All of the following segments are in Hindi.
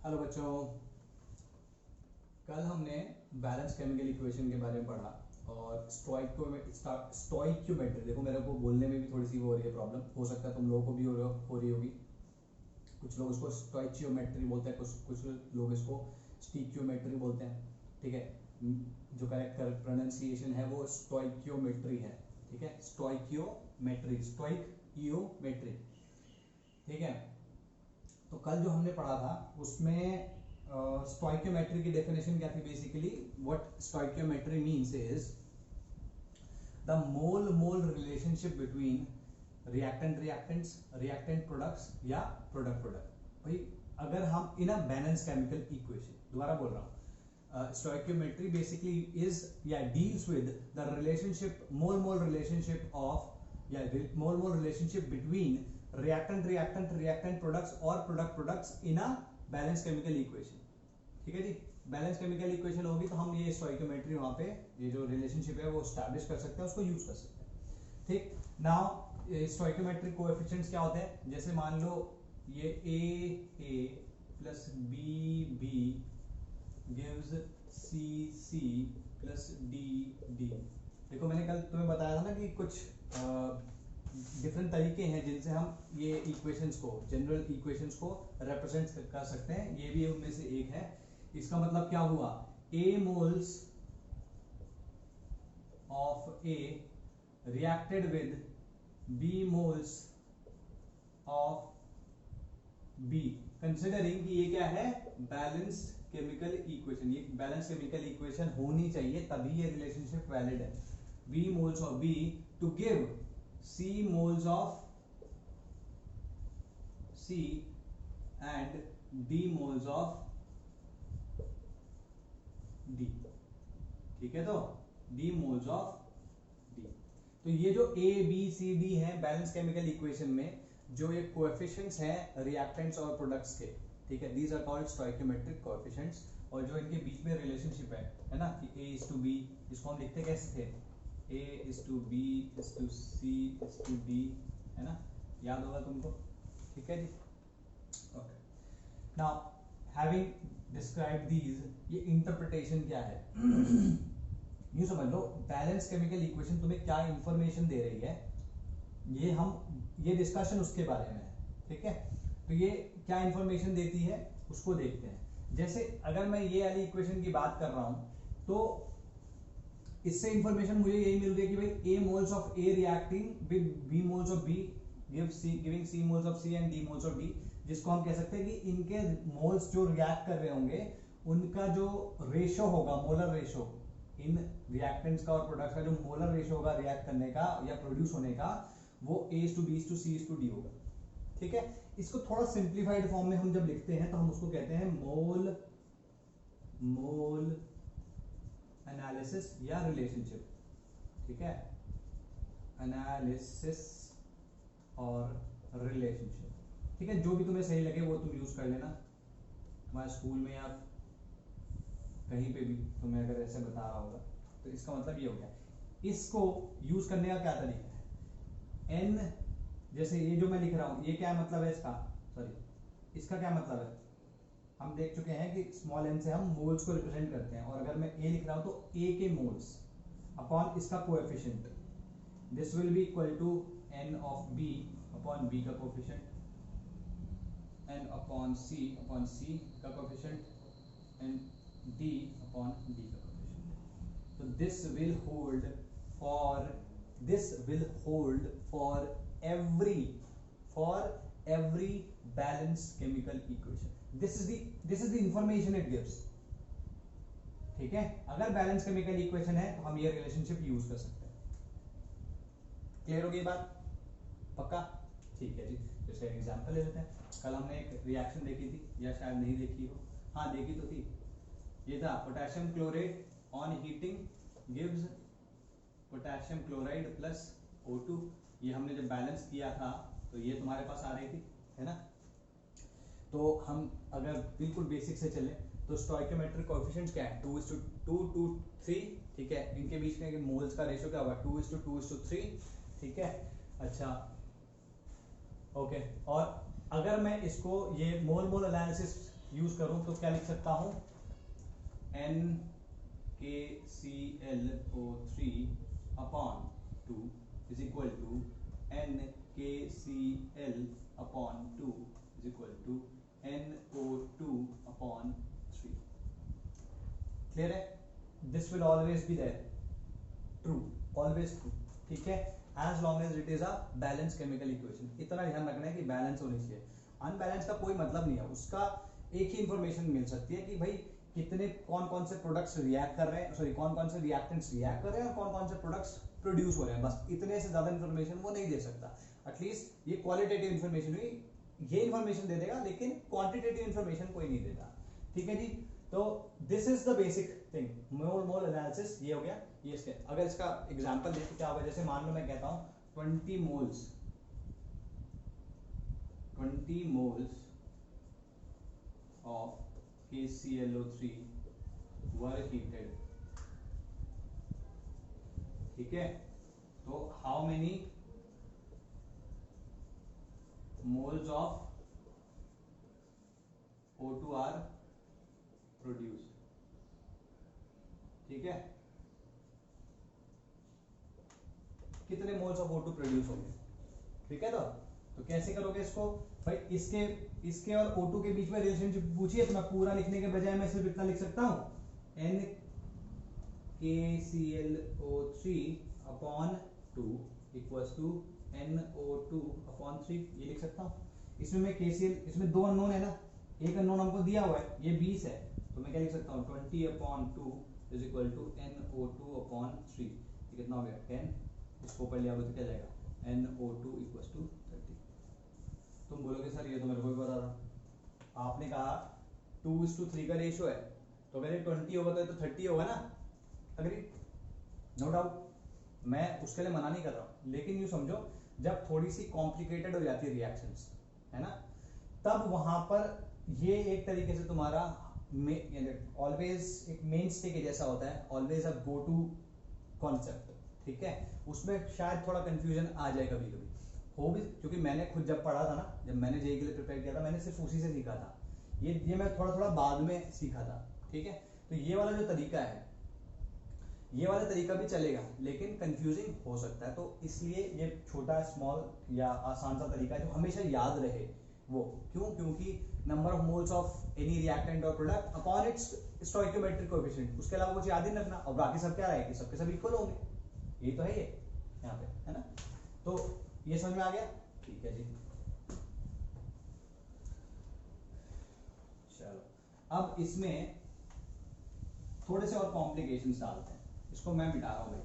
हेलो बच्चों, कल हमने बैलेंस केमिकल इक्वेशन के बारे में पढ़ा और स्टोइक्योमेट्री। देखो मेरे को बोलने में भी थोड़ी सी वो हो रही है प्रॉब्लम, हो सकता है तुम लोगों को भी हो रही होगी। कुछ लोग इसको स्टोइक्योमेट्री बोलते हैं, कुछ लोग इसको स्टीक्योमेट्री बोलते हैं। ठीक है, जो करेक्ट प्रोनाउंसिएशन है वो स्टोइक्योमेट्री है। ठीक है, स्टोइक्योमेट्री। ठीक है, तो कल जो हमने पढ़ा था उसमें स्टोइक्योमेट्री की डेफिनेशन क्या थी। Basically what stoichiometry means is the mole mole relationship between reactant products या प्रोडक्ट। भाई अगर हम इन अ बैलेंस केमिकल इक्वेशन, दोबारा बोल रहा हूं, स्टोइक्योमेट्री बेसिकली इज या deals with the relationship mole relationship of या मोल रिलेशनशिप बिटवीन रिएक्टेंट प्रोडक्ट्स और products in a balance chemical equation. ठीक है जी, बैलेंस केमिकल इक्वेशन होगी तो हम ये स्टोइक्योमेट्री वहां पे ये जो रिलेशनशिप है वो एस्टैब्लिश कर सकते हैं, उसको यूज कर सकते हैं। ठीक, नाउ स्टोइक्योमेट्रिक कोएफिशिएंट्स क्या होते हैं। जैसे मान लो ये A plus B gives C plus D. देखो मैंने कल तुम्हें बताया था ना कि कुछ डिफरेंट तरीके हैं जिनसे हम ये इक्वेशंस को, जनरल इक्वेशंस को रिप्रेजेंट कर सकते हैं। ये भी उनमें से एक है। इसका मतलब क्या हुआ, A moles of A reacted with B moles of B, considering कि ये क्या है, बैलेंस्ड केमिकल इक्वेशन। ये बैलेंस केमिकल इक्वेशन होनी चाहिए तभी ये रिलेशनशिप वैलिड है। B moles of B to give C moles of C and D moles of D। ठीक है, तो D moles of D। तो ये जो A B C D है बैलेंस केमिकल इक्वेशन में, जो ये कोएफिशिएंट्स हैं रिएक्टेंट्स और प्रोडक्ट्स के, ठीक है, दीज आर कॉल्ड स्टोइक्योमेट्रिक कोएफिशिएंट्स। और जो इनके बीच में रिलेशनशिप है ना, कि A is to B, इसको हम लिखते कैसे थे, A is to B is to C is to D, है ना, याद होगा तुमको। ठीक है जी, okay. Now having describe these, ये इंटरप्रिटेशन क्या है यूं समझ लो, बैलेंस केमिकल इक्वेशन तुम्हें क्या इंफॉर्मेशन दे रही है, ये डिस्कशन उसके बारे में है। ठीक है, तो ये क्या इंफॉर्मेशन देती है उसको देखते हैं। जैसे अगर मैं ये वाली इक्वेशन की बात कर रहा हूं तो इससे इंफॉर्मेशन मुझे यही मिल रही है कि भाई A moles of A reacting with B moles of B giving C moles of C and D moles of D, जिसको हम कह सकते हैं कि इनके मोल्स जो रिएक्ट कर रहे होंगे उनका जो रेशो होगा, मोलर रेशो, इन रिएक्टेंट्स का और प्रोडक्ट्स का जो मोलर रेशो होगा रिएक्ट करने का या प्रोड्यूस होने का, वो A to B to C to D होगा। ठीक है, इसको थोड़ा सिंप्लीफाइड फॉर्म में हम जब लिखते हैं तो हम उसको कहते हैं मोल एनालिसिस या रिलेशनशिप। ठीक है, एनालिसिस और रिलेशनशिप। ठीक है, जो भी तुम्हें सही लगे वो तुम यूज कर लेना। हमारे स्कूल में या कहीं पे भी तुम्हें अगर ऐसे बता रहा होगा तो इसका मतलब ये हो गया। इसको यूज करने का क्या तरीका है, एन, जैसे ये जो मैं लिख रहा हूं, ये क्या मतलब है इसका, सॉरी इसका क्या मतलब है, हम देख चुके हैं कि स्मॉल एन से हम मोल्स को रिप्रेजेंट करते हैं। और अगर मैं ए लिख रहा हूं तो ए के मोल्स अपॉन इसका coefficient, this will be equal to n of B upon B का कोएफिशिएंट, एन अपॉन सी का coefficient, and D upon D का कोएफिशिएंट। तो this will hold for every balanced chemical equation. This is the information it gives. ठीक है, अगर बैलेंस केमिकल इक्वेशन है तो हम ये रिलेशनशिप यूज कर सकते हैं। क्लियर हो गई बात, पक्का। ठीक है जी, जैसे एग्जांपल ले लेते हैं। कल हमने एक रिएक्शन देखी थी, या शायद नहीं देखी हो, हाँ देखी तो थी। ये था potassium chloride on heating gives potassium chloride plus O2। ये हमने जब बैलेंस किया था तो ये तुम्हारे पास आ रही थी, है ना। तो हम अगर बिल्कुल बेसिक से चले तो स्टोइक्योमेट्रिक कोएफिशिएंट्स क्या है, 2:2:3। ठीक है, इनके बीच में मोल्स का रेशियो क्या होगा, 2:2:3। ठीक है, अच्छा ओके। और अगर मैं इसको ये मोल एनालिसिस यूज करूं तो क्या लिख सकता हूं, NaClO3 upon 2 is equal to NaCl upon 2 is equal to NO2 upon 3। Clear है? This will always be there, true, always true. ठीक है, as long as it is a balance chemical equation. इतना ध्यान रखना है कि बैलेंस होनी चाहिए, अनबैलेंस का कोई मतलब नहीं है। उसका एक ही इंफॉर्मेशन मिल सकती है कि भाई कितने कौन कौन से प्रोडक्ट्स रिएक्ट कर रहे हैं, सॉरी कौन कौन से रिएक्टेंट्स रिएक्ट कर रहे हैं और कौन कौन से प्रोडक्ट्स प्रोड्यूस हो रहे हैं, बस इतने से ज्यादा इंफॉर्मेशन वो नहीं दे सकता। एटलीस्ट ये क्वालिटेटिव इंफॉर्मेशन हुई, ये इंफॉर्मेशन दे देगा, लेकिन क्वांटिटेटिव इंफॉर्मेशन कोई नहीं देता। ठीक है जी, तो this is the basic thing, mole mole analysis ये हो गया। ये इसके अगर इसका एग्जांपल दें तो क्या होगा, जैसे मान लो मैं कहता हूं 20 moles of KClO3 were heated। ठीक है, तो how many moles of O2 are produced. ठीक है, कितने मोल्स ऑफ O2 प्रोड्यूस होंगे। ठीक है, तो कैसे करोगे इसको भाई, इसके और O2 के बीच में रिलेशनशिप पूछिए तो मैं पूरा लिखने के बजाय मैं सिर्फ इतना लिख सकता हूं, NaClO3 upon 2 equals to NO2 upon 3, ये लिख सकता हूं। इसमें मैं KCl, इसमें दो अननोन है ना, एक अननोन हमको दिया हुआ है, ये 20 है, तो मैं क्या लिख सकता हूं, 20 upon 2 is equal to NO2 upon 3। ये कितना हो गया 10, इसको ऊपर लिया तो क्या जाएगा NO2 इक्वल्स टू 30। तुम बोलोगे सर ये तो मेरे को भी पता था, आपने कहा 2:3 का रेशियो है, तो अगर ये 20 होगा तो 30 होगा ना। अग्री, नो डाउट, मैं उसके लिए मना नहीं कर रहा हूं, लेकिन यूं समझो जब थोड़ी सी कॉम्प्लिकेटेड हो जाती है रिएक्शंस, है ना, तब वहां पर ये एक तरीके से तुम्हारा ऑलवेज एक मेन स्टे के जैसा होता है, always a go to concept. ठीक है, उसमें शायद थोड़ा कंफ्यूजन आ जाए कभी कभी, हो भी, क्योंकि मैंने खुद जब पढ़ा था ना, जब मैंने जेईई के लिए प्रिपेयर किया था, मैंने सिर्फ उसी से सीखा था, ये मैं थोड़ा थोड़ा बाद में सीखा था। ठीक है, तो ये वाला जो तरीका है, ये वाला तरीका भी चलेगा, लेकिन कंफ्यूजिंग हो सकता है, तो इसलिए ये छोटा स्मॉल या आसान सा तरीका है जो हमेशा याद रहे। वो क्यों, क्योंकि number of moles of any reactant और product upon its stoichiometric coefficient, उसके अलावा कुछ याद ही नहीं रखना, और बाकी सब क्या रहेगा, सबके सब इक्वल होंगे, ये तो है ये यहाँ पे, है ना। तो ये समझ में आ गया, ठीक है जी। चलो अब इसमें थोड़े से और कॉम्प्लिकेशंस डालते हैं, इसको मैं मिटा रहा हूं भाई,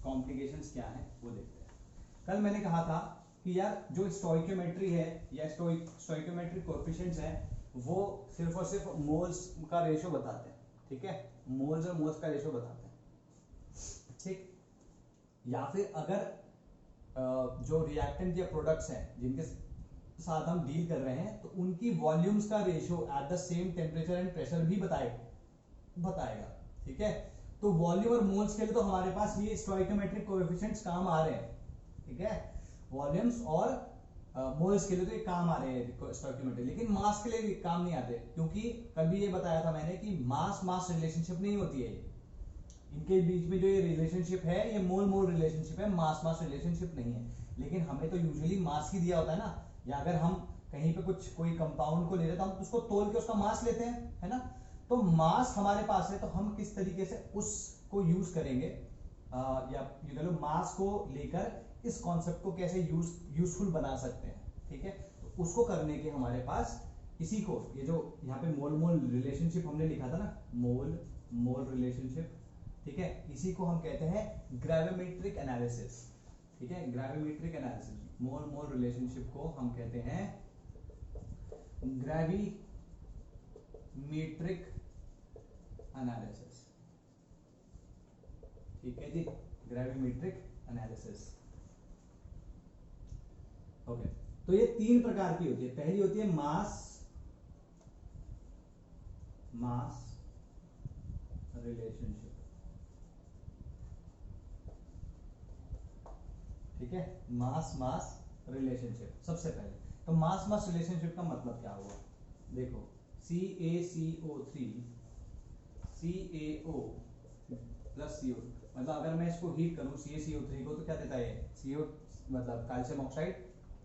कॉम्प्लिकेशंस क्या है वो देखते हैं। कल मैंने कहा था कि यार जो स्टोइकियोमेट्री है या स्टोइकियोमेट्रिक कोएफिशिएंट्स हैं, वो सिर्फ और सिर्फ मोल्स का रेशियो बताते हैं। ठीक है, मोल्स और मोल्स का रेशियो बताते हैं। ठीक, या फिर अगर जो रिएक्टेंट या प्रोडक्ट्स हैं जिनके साथ हम डील कर रहे हैं, तो उनकी वॉल्यूम्स का ratio at the same temperature and pressure भी बताएगा। ठीक है, तो वॉल्यूम और मोल्स के लिए तो हमारे पास ये स्टोइकियोमेट्रिक कोएफिशिएंट्स काम आ रहे हैं। ठीक है, वॉल्यूम्स और मोल्स के लिए तो ये काम आ रहे हैं स्टोइकियोमेट्री, लेकिन मास के लिए काम नहीं आते, क्योंकि कल भी ये बताया था मैंने कि मास मास रिलेशनशिप नहीं होती है, इनके बीच में जो ये रिलेशनशिप है ये मोल मोल रिलेशनशिप है, मास मास रिलेशनशिप नहीं है। लेकिन हमें तो यूजुअली मास ही दिया होता है ना, या अगर हम कहीं पे कोई कंपाउंड को ले रहे हैं तो हम उसको तोल के उसका मास लेते हैं, है ना। तो मास हमारे पास है, तो हम किस तरीके से उसको यूज करेंगे, या ये कह लो मास को लेकर इस कॉन्सेप्ट को कैसे यूजफुल बना सकते हैं। ठीक है, तो उसको करने के हमारे पास इसी को, ये जो यहाँ पे मोल मोल रिलेशनशिप हमने लिखा था ना, मोल मोल रिलेशनशिप, ठीक है, इसी को हम कहते हैं ग्रेविमेट्रिक एनालिसिस। ठीक है, ग्रेविमेट्रिक एनालिसिस, मोल मोल रिलेशनशिप को हम कहते हैं ग्रेविमेट्रिक एनालिसिस। ठीक है जी, ग्रेविमेट्रिक एनालिसिस। ओके, तो ये तीन प्रकार की होती है। पहली होती है मास रिलेशनशिप। ठीक है, मास रिलेशनशिप सबसे पहले। तो मास रिलेशनशिप का मतलब क्या हुआ, देखो CaCO3 CaO प्लस CO, मतलब अगर मैं इसको हीट करूं CaCO3 को तो क्या देता है CO, मतलब कैल्शियम ऑक्साइड,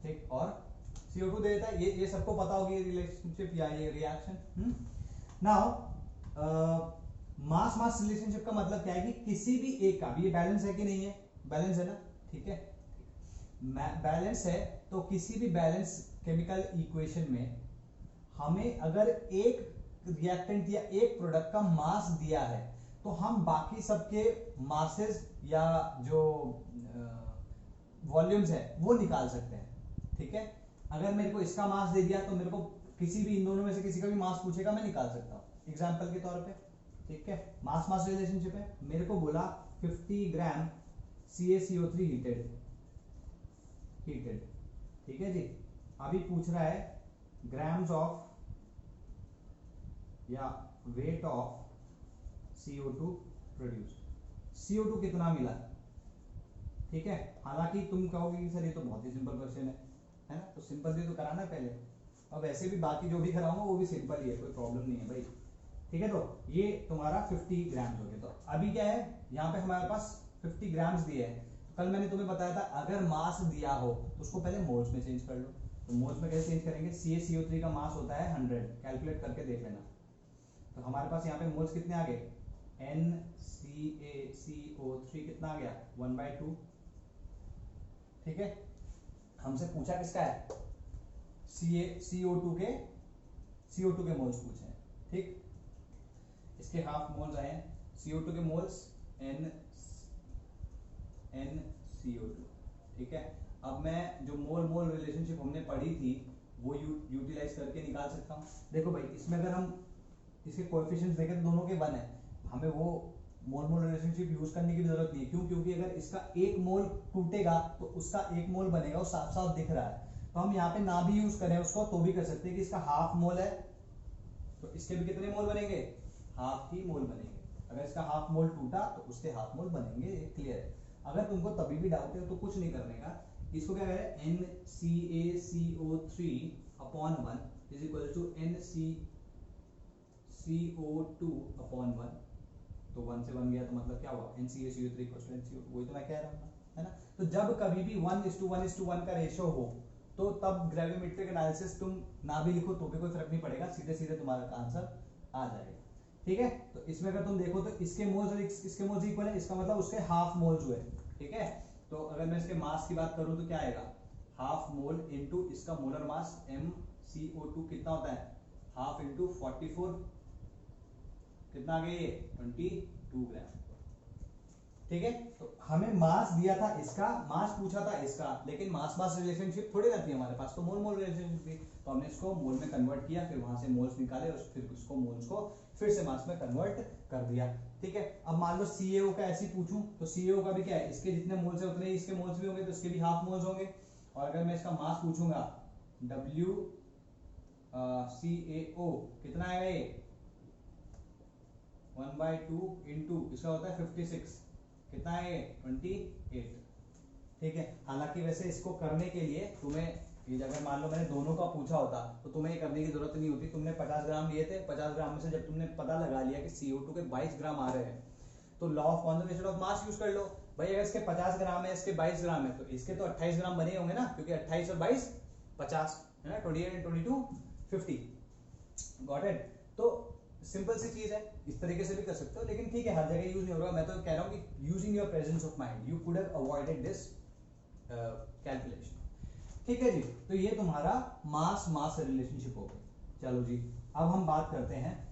ठीक, और CO2 दे देता है। ये सबको पता होगी ये रिलेशनशिप या ये reaction. Now mass mass relationship का मतलब क्या है कि किसी भी एक का, ये बैलेंस है कि नहीं है, बैलेंस है ना, ठीक है, बैलेंस है, तो किसी भी बैलेंस केमिकल इक्वेशन में हमें अगर एक रिएक्टेंट या एक प्रोडक्ट का मास दिया है तो हम बाकी सबके मासेस या जो वॉल्यूम्स है वो निकाल सकते हैं, ठीक है। अगर मेरे को इसका मास दे दिया तो मेरे को किसी भी इन दोनों में से किसी का भी मास पूछेगा, मैं निकाल सकता हूं एग्जांपल के तौर पे, ठीक है। मास मास रिलेशनशिप है, मेरे को बोला 50 ग्राम CaCO3 हीटेड, ठीक है जी। अभी पूछ रहा है ग्राम्स ऑफ या weight of CO2 produced, CO2 कितना मिला, ठीक है। हालांकि तुम कहोगे कि सर ये तो बहुत ही सिंपल क्वेश्चन है ना, तो सिंपल भी तो कराना है पहले, अब वैसे भी बाकी जो भी कराऊंगा वो भी सिंपल ही है, कोई प्रॉब्लम नहीं है भाई, ठीक है। तो ये तुम्हारा 50 ग्राम्स हो गया। तो अभी क्या है, यहाँ पे हमारे पास 50 ग्राम्स दिए हैं, तो कल मैंने तुम्हें बताया था अगर मास दिया हो तो उसको पहले मोल्स में चेंज कर लो। तो मोल्स में कैसे चेंज करेंगे, CaCO3 का मास होता है 100, कैलकुलेट करके देख लेना। तो हमारे पास यहाँ पे मोल्स कितने आ गए, NCaCO3 कितना आ गया 1/2, ठीक है। हमसे पूछा किसका है, CO2 के मोल्स पूछे हैं, ठीक। इसके हाफ मोल्स आए हैं, CO2 के मोल्स NCO2, ठीक है। अब मैं जो मोल मोल रिलेशनशिप हमने पढ़ी थी वो यूटिलाइज करके निकाल सकता हूँ। देखो भाई इसमें अगर हम इसके कोएफिशिएंट्स देखें तो दोनों के 1 है, हमें वो मोल मोल रिलेशनशिप यूज करने की जरूरत नहीं है। क्यों, क्योंकि अगर इसका एक मोल टूटेगा तो उसका एक मोल बनेगा, वो साफ साफ दिख रहा है। तो हम यहाँ पे ना भी यूज करें उसको तो भी कर सकते हैं कि इसका हाफ मोल है तो इसके भी कितने मोल बनेंगे, हाफ ही मोल बनेंगे। अगर इसका हाफ मोल टूटा तो उसके हाफ मोल बनेंगे, ये क्लियर है। अगर तुमको तभी भी डाउट है तो कुछ नहीं करने का, इसको क्या करें NCaCO3 upon 1 is equal to NCO2 upon 1। तो 1 से 1 गया तो मतलब क्या हुआ, NCaCO3 इक्वल टू NCO2, वही तो मैं कह रहा हूँ है ना। तो जब कभी भी 1:1:1 का रेशियो हो तो तब ग्रेविमेट्रिक एनालिसिस तुम ना भी लिखो तो भी कोई फर्क नहीं पड़ेगा, सीधे सीधे तुम्हारा आंसर आ जाएगा, ठीक है। तो इसमें अगर तुम देखो तो इसके मोल्स और इसके मोल्स इक्वल है, इसका मतलब उसके हाफ मोल्स हुए, ठीक है। तो अगर मैं इसके मास की बात करूं तो क्या आएगा, हाफ मोल इनटू इसका मोलर मास MCO2 कितना होता है, हाफ इनटू 44, कितना आ गया ये 22 ग्राम, ठीक है। तो हमें मास दिया था इसका, मास पूछा था इसका, लेकिन मास मास रिलेशनशिप थोड़ी रहती है हमारे पास, तो मोल मोल रिलेशनशिप थी, तो हमने इसको मोल में कन्वर्ट किया, फिर वहां से मोल्स निकाले और फिर उसको मोल्स को फिर से मास में कन्वर्ट कर दिया, ठीक है। अब मान लो CaO का ऐसे पूछूं तो CaO का भी क्या है, इसके जितने मोल्स है उतने ही इसके मोल्स भी होंगे, तो इसके भी हाफ मोल्स होंगे। और अगर मैं इसका मास पूछूंगा WCaO कितना आएगा, ये 1/2 इंटू इसका होता है 56, कितना है 28, ठीक है। हालांकि वैसे इसको करने के लिए तुम्हें अगर मान लो मैंने दोनों का पूछा होता तो तुम्हें ये करने की जरूरत नहीं होती, तुमने 50 ग्राम लिए थे, 50 ग्राम में से जब तुमने पता लगा लिया कि CO2 के 22 ग्राम आ रहे हैं तो law of conservation of mass use कर लो भाई। अगर इसके 50 ग्राम है, इसके 22 ग्राम है, तो इसके तो 28 ग्राम बने होंगे ना, क्योंकि 28 और 22 50 है ना, 28 and 22 50, गॉट इट। तो सिंपल सी चीज है, इस तरीके से भी कर सकते हो, लेकिन ठीक है हर जगह यूज नहीं होगा। मैं तो कह रहा हूं कि using your presence of mind you could have avoided this calculation, ठीक है जी। तो ये तुम्हारा मास मास रिलेशनशिप हो गया। चलो जी, अब हम बात करते हैं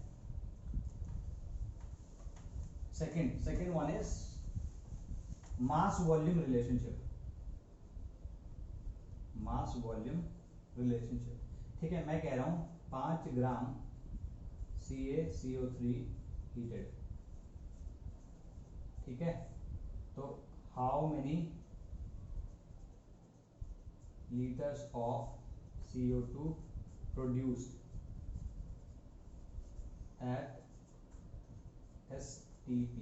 second one is mass volume relationship, mass volume relationship, ठीक है। मैं कह रहा हूं 5 ग्राम CaCO3 हीटेड, ठीक है। तो how many liters of CO2 produced at STP,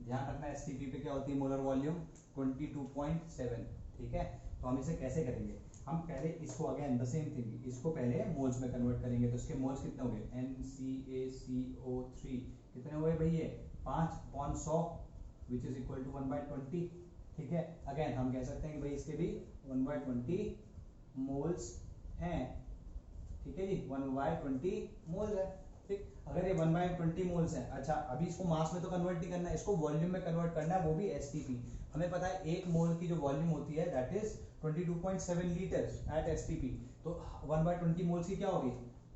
ध्यान रखना STP पे क्या होती है मोलर वॉल्यूम 22.7, ठीक है। तो हम इसे कैसे करेंगे, हम पहले इसको अगेन द सेम थिंग, इसको पहले मोल्स में कन्वर्ट करेंगे। तो इसके मोल्स कितने हो गए, NaCO3 कितने हुए भाई, ये 5/100 विच इज इक्वल टू 1/20। ठीक है, अगेन हम कह सकते हैं कि भाई इसके भी 1/20 मोल्स हैं। ठीक है जी, 1/20 मोल्स है। ठीक, अगर ये 1/20 मोल्स है, अच्छा अभी इसको मास में तो कन्वर्ट नहीं करना है, इसको वॉल्यूम में कन्वर्ट करना है, वो भी एसटीपी। हमें पता है एक मोल की जो वॉल्यूम होती है that is 22.7 litres at STP. तो 1/20 मोल्स की क्या होगी,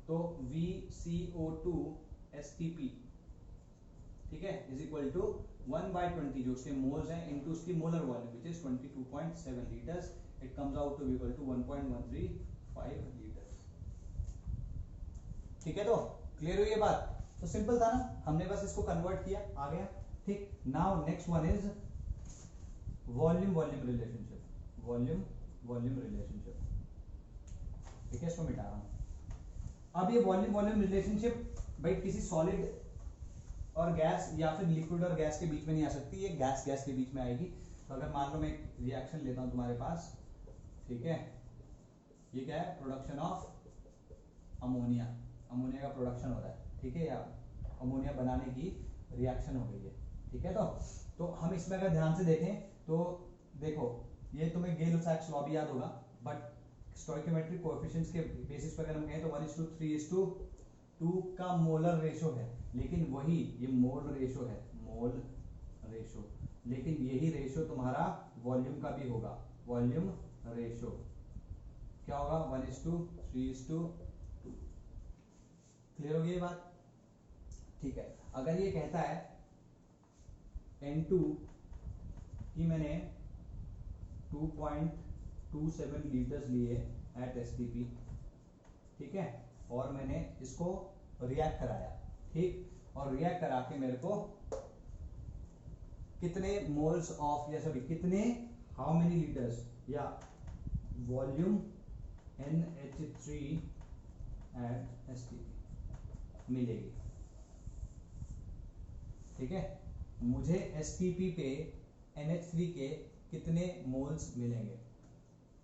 तो VCO2 STP, ठीक है, इज इक्वल टू 1/20 जो उसके मोल्स हैं इनटू उसकी molar volume which is 22.7 litres. It comes out to be equal to 1.135 litres. ठीक है, तो क्लियर हुई ये बात। तो सिंपल था ना, हमने बस इसको कन्वर्ट किया, आ गया। ठीक, now next one is volume volume relationship, volume volume relationship. ठीक है, इसको मिटा रहा हूं। अब ये वॉल्यूम वॉल्यूम रिलेशनशिप भाई किसी सॉलिड और गैस या फिर लिक्विड और गैस के बीच में नहीं आ सकती, ये गैस गैस के बीच में आएगी। तो अगर मान लो मैं एक रिएक्शन लेता हूं तुम्हारे पास, ठीक है, ये क्या है, प्रोडक्शन ऑफ अमोनिया, अमोनिया का प्रोडक्शन हो रहा है। ठीक है, या अमोनिया बनाने की रिएक्शन हो गई है। ठीक है, तो हम इसमें अगर ध्यान से देखें तो देखो, ये तुम्हें गेल-लुसाक्स लॉ भी याद होगा, बट स्टोइकियोमेट्रिक कोएफिशिएंट्स के बेसिस पर अगर हम कहें तो 1:3:2 का मोलर रेशो है, लेकिन वही ये मोल रेशो है, मोल रेशो, लेकिन यही रेशो तुम्हारा वॉल्यूम का भी होगा, वॉल्यूम रेशो क्या होगा, 1:3:2। क्लियर हो गई ये बात। ठीक है, अगर ये कहता है N2 कि मैंने 2.27 लीटर्स लिए एट एसटीपी, ठीक है, और मैंने इसको रिएक्ट कराया, ठीक, और रिएक्ट करा के मेरे को कितने मोल्स ऑफ, या सॉरी कितने, हाउ मेनी लीटर्स या वॉल्यूम NH3 एट एसटीपी मिलेगी। ठीक है, मुझे एसटीपी पे NH3 के कितने मोल्स मिलेंगे।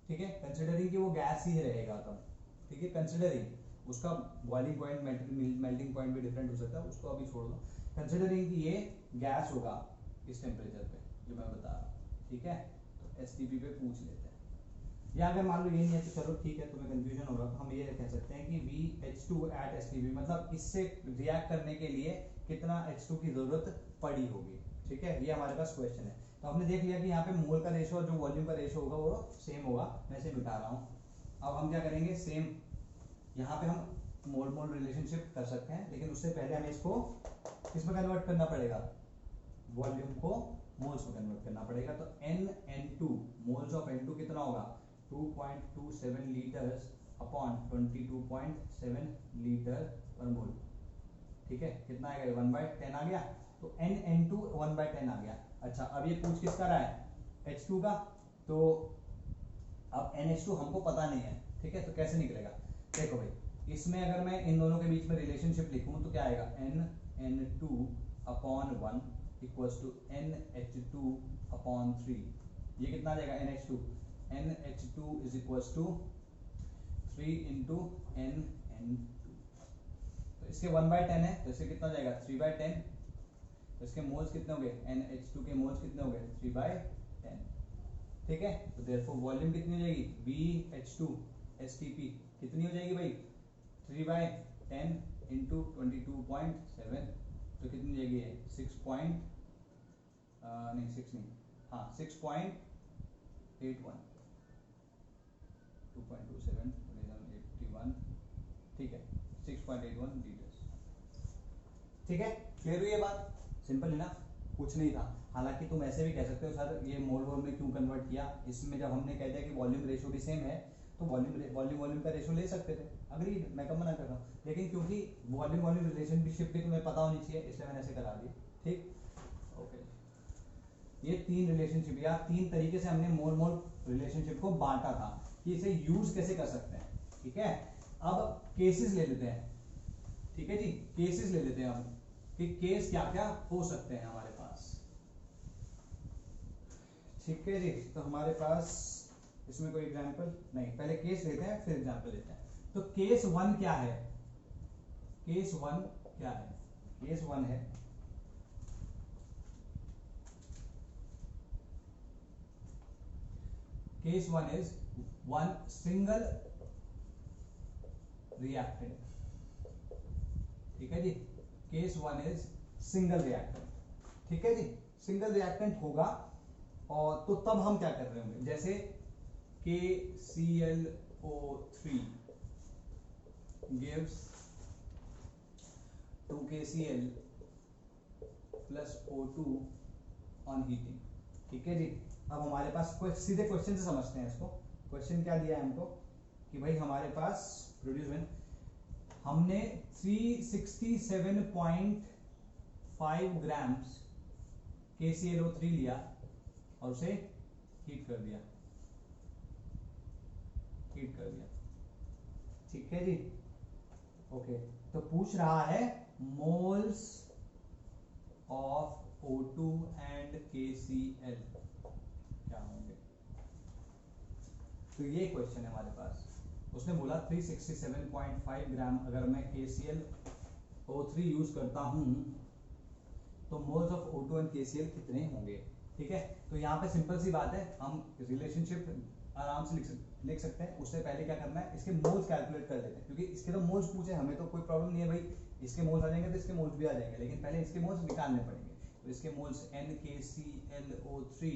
ठीक है, कंसिडरिंग कि वो गैस ही रहेगा तब। ठीक है, कंसिडरिंग उसका बॉइलिंग पॉइंट मेल्टिंग पॉइंट भी डिफरेंट हो सकता है, उसको अभी छोड़ दो। कंसिडरिंग कि ये गैस होगा इस टेम्परेचर पे जो मैं बता रहा हूँ। ठीक है, तो एसटीपी पे पूछ लेते हैं, या अगर मान लो ये नहीं है तो चलो ठीक है, तुम्हें कंफ्यूजन होगा तो हम ये कह सकते हैं कि VH2 एट एसटीपी, मतलब इससे रिएक्ट करने के लिए कितना H2 की जरूरत पड़ी होगी। ठीक है, ये हमारे पास क्वेश्चन है। तो हमने देख लिया कि यहाँ पे मोल का रेशो और जो वॉल्यूम का रेशो होगा वो सेम होगा, मैं इसे मिटा रहा हूँ। अब हम क्या करेंगे, सेम यहाँ पे हम मोल मोल रिलेशनशिप कर सकते हैं, लेकिन उससे पहले हमें इसको किसमें कन्वर्ट करना पड़ेगा, वॉल्यूम को मोल्स में कन्वर्ट करना पड़ेगा। तो N2 मोल्स ऑफ N2 कितना होगा, 2.27 लीटर्स अपॉन 22.7 लीटर पर मोल। ठीक है, कितना आएगा, 1/10 आ गया। तो N2 1/10 आ गया। अच्छा, अब ये पूछ किसका रहा है, H2 का, तो अब NH2 हमको पता नहीं है। ठीक है, तो कैसे निकलेगा, देखो भाई, इसमें अगर मैं इन दोनों के बीच में रिलेशनशिप लिखूं तो क्या आएगा, N2 upon 1 equals to NH2 upon 3। ये कितना आ जाएगा, NH2 is equals to 3 into NN2। तो इसके 1/10 है, तो इसके कितना हो जाएगा, 3/10। तो इसके मोल्स कितने हो गए, NH2 के मोल्स कितने हो गए, 3/10। ठीक है, तो देयरफॉर वॉल्यूम कितनी हो जाएगी, VH2 STP कितनी हो जाएगी भाई, 3/10 इंटू 22.7, तो कितनी हो जाएगी, 6.81, 2.27 81, ठीक है, 6.81 लीटर्स। ठीक है, क्लियर हुई ये बात, सिंपल है ना, कुछ नहीं था। हालांकि तुम ऐसे भी कह सकते हो सर ये मोल वोल में क्यों कन्वर्ट किया, इसमें जब हमने कह दिया कि वॉल्यूम रेशो भी सेम है तो वॉल्यूम का रेशो ले सकते थे, अग्री, मैं कब मना कर रहा हूँ, लेकिन क्योंकि वॉल्यूम रिलेशनशिप भी तुम्हें पता होनी चाहिए इसलिए मैंने ऐसे करा दी। ठीक, ओके, ये तीन रिलेशनशिप या तीन तरीके से हमने मोल मोल रिलेशनशिप को बांटा था कि इसे यूज कैसे कर सकते हैं। ठीक है, अब केसेस ले लेते हैं। ठीक है जी, केसेस ले लेते हैं हम कि केस क्या क्या हो सकते हैं हमारे पास। ठीक है जी, तो हमारे पास इसमें कोई एग्जांपल नहीं, पहले केस लेते हैं फिर एग्जांपल लेते हैं। तो केस 1 क्या है? केस 1 क्या है? केस 1 है case 1 is one single reactant. ठीक है जी, केस 1 इज सिंगल रिएक्टेंट। ठीक है जी, सिंगल रिएक्टेंट होगा और तो तब हम क्या कर रहे होंगे, जैसे KClO3 gives 2KCl plus O2 on heating। ठीक है जी, अब हमारे पास सीधे क्वेश्चन से समझते हैं इसको। क्वेश्चन क्या दिया है हमको कि भाई हमारे पास प्रोड्यूस हमने 367.5 ग्राम्स KClO3 लिया और उसे हीट कर दिया, ठीक है जी। ओके, तो पूछ रहा है moles of O2 and KCl क्या होंगे। तो ये क्वेश्चन है हमारे पास। उसने बोला 367.5 ग्राम अगर मैं KClO3 यूज करता हूं तो moles of O2 and KCl कितने होंगे। ठीक है, तो यहाँ पे सिंपल सी बात है, हम रिलेशनशिप आराम से लिख सकते हैं। उससे पहले क्या करना है, इसके मोल्स कैलकुलेट कर लेते हैं, क्योंकि इसके तो मोल्स पूछे, हमें तो कोई प्रॉब्लम नहीं है भाई, इसके मोल्स आ जाएंगे तो इसके मोल्स भी आ जाएंगे, लेकिन पहले इसके मोल्स निकालने पड़ेंगे। तो इसके moles NKClO3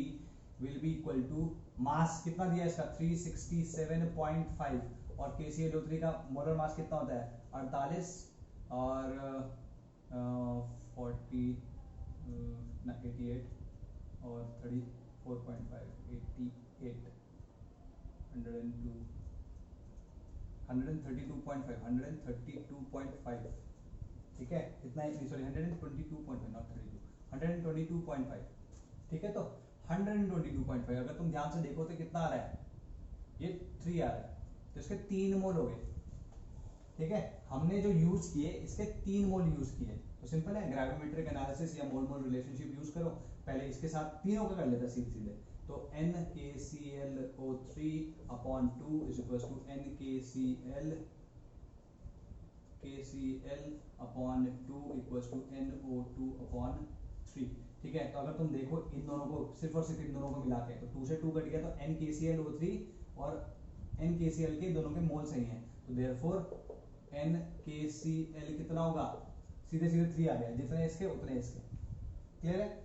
will be equal to mass कितना दिया इसका 367.5 और KClO3 का मोलर मास कितना होता है 48 और 88 और 34.5 88 102 132.5 ठीक है, इतना ही, सॉरी 122.5 नॉट 32 122.5। ठीक है, तो 122.5 अगर तुम ध्यान से देखो तो कितना आ रहा है, ये 3 आ रहा है, तो इसके 3 मोल हो गए। ठीक है, हमने जो यूज किए इसके 3 मोल यूज किए, तो सिंपल है, ग्रेविमेट्रिक एनालिसिस या मोल मोल रिलेशनशिप यूज करो, पहले इसके साथ तीनों का कर लेता सीधे। तो NKClO3 upon 2 is equals to NKCl upon 2 equals to NO2 upon 3। ठीक है, तो अगर तुम देखो इन दोनों को सिर्फ और सिर्फ इन दोनों को मिला के, तो 2 से 2 कट गया, तो NKClO3 और NKCl के दोनों के मोल सही हैं, तो देयरफॉर NKCl कितना होगा, सीधे सीधे 3 आ गया, जितने इसके उतने इसके। क्लियर है।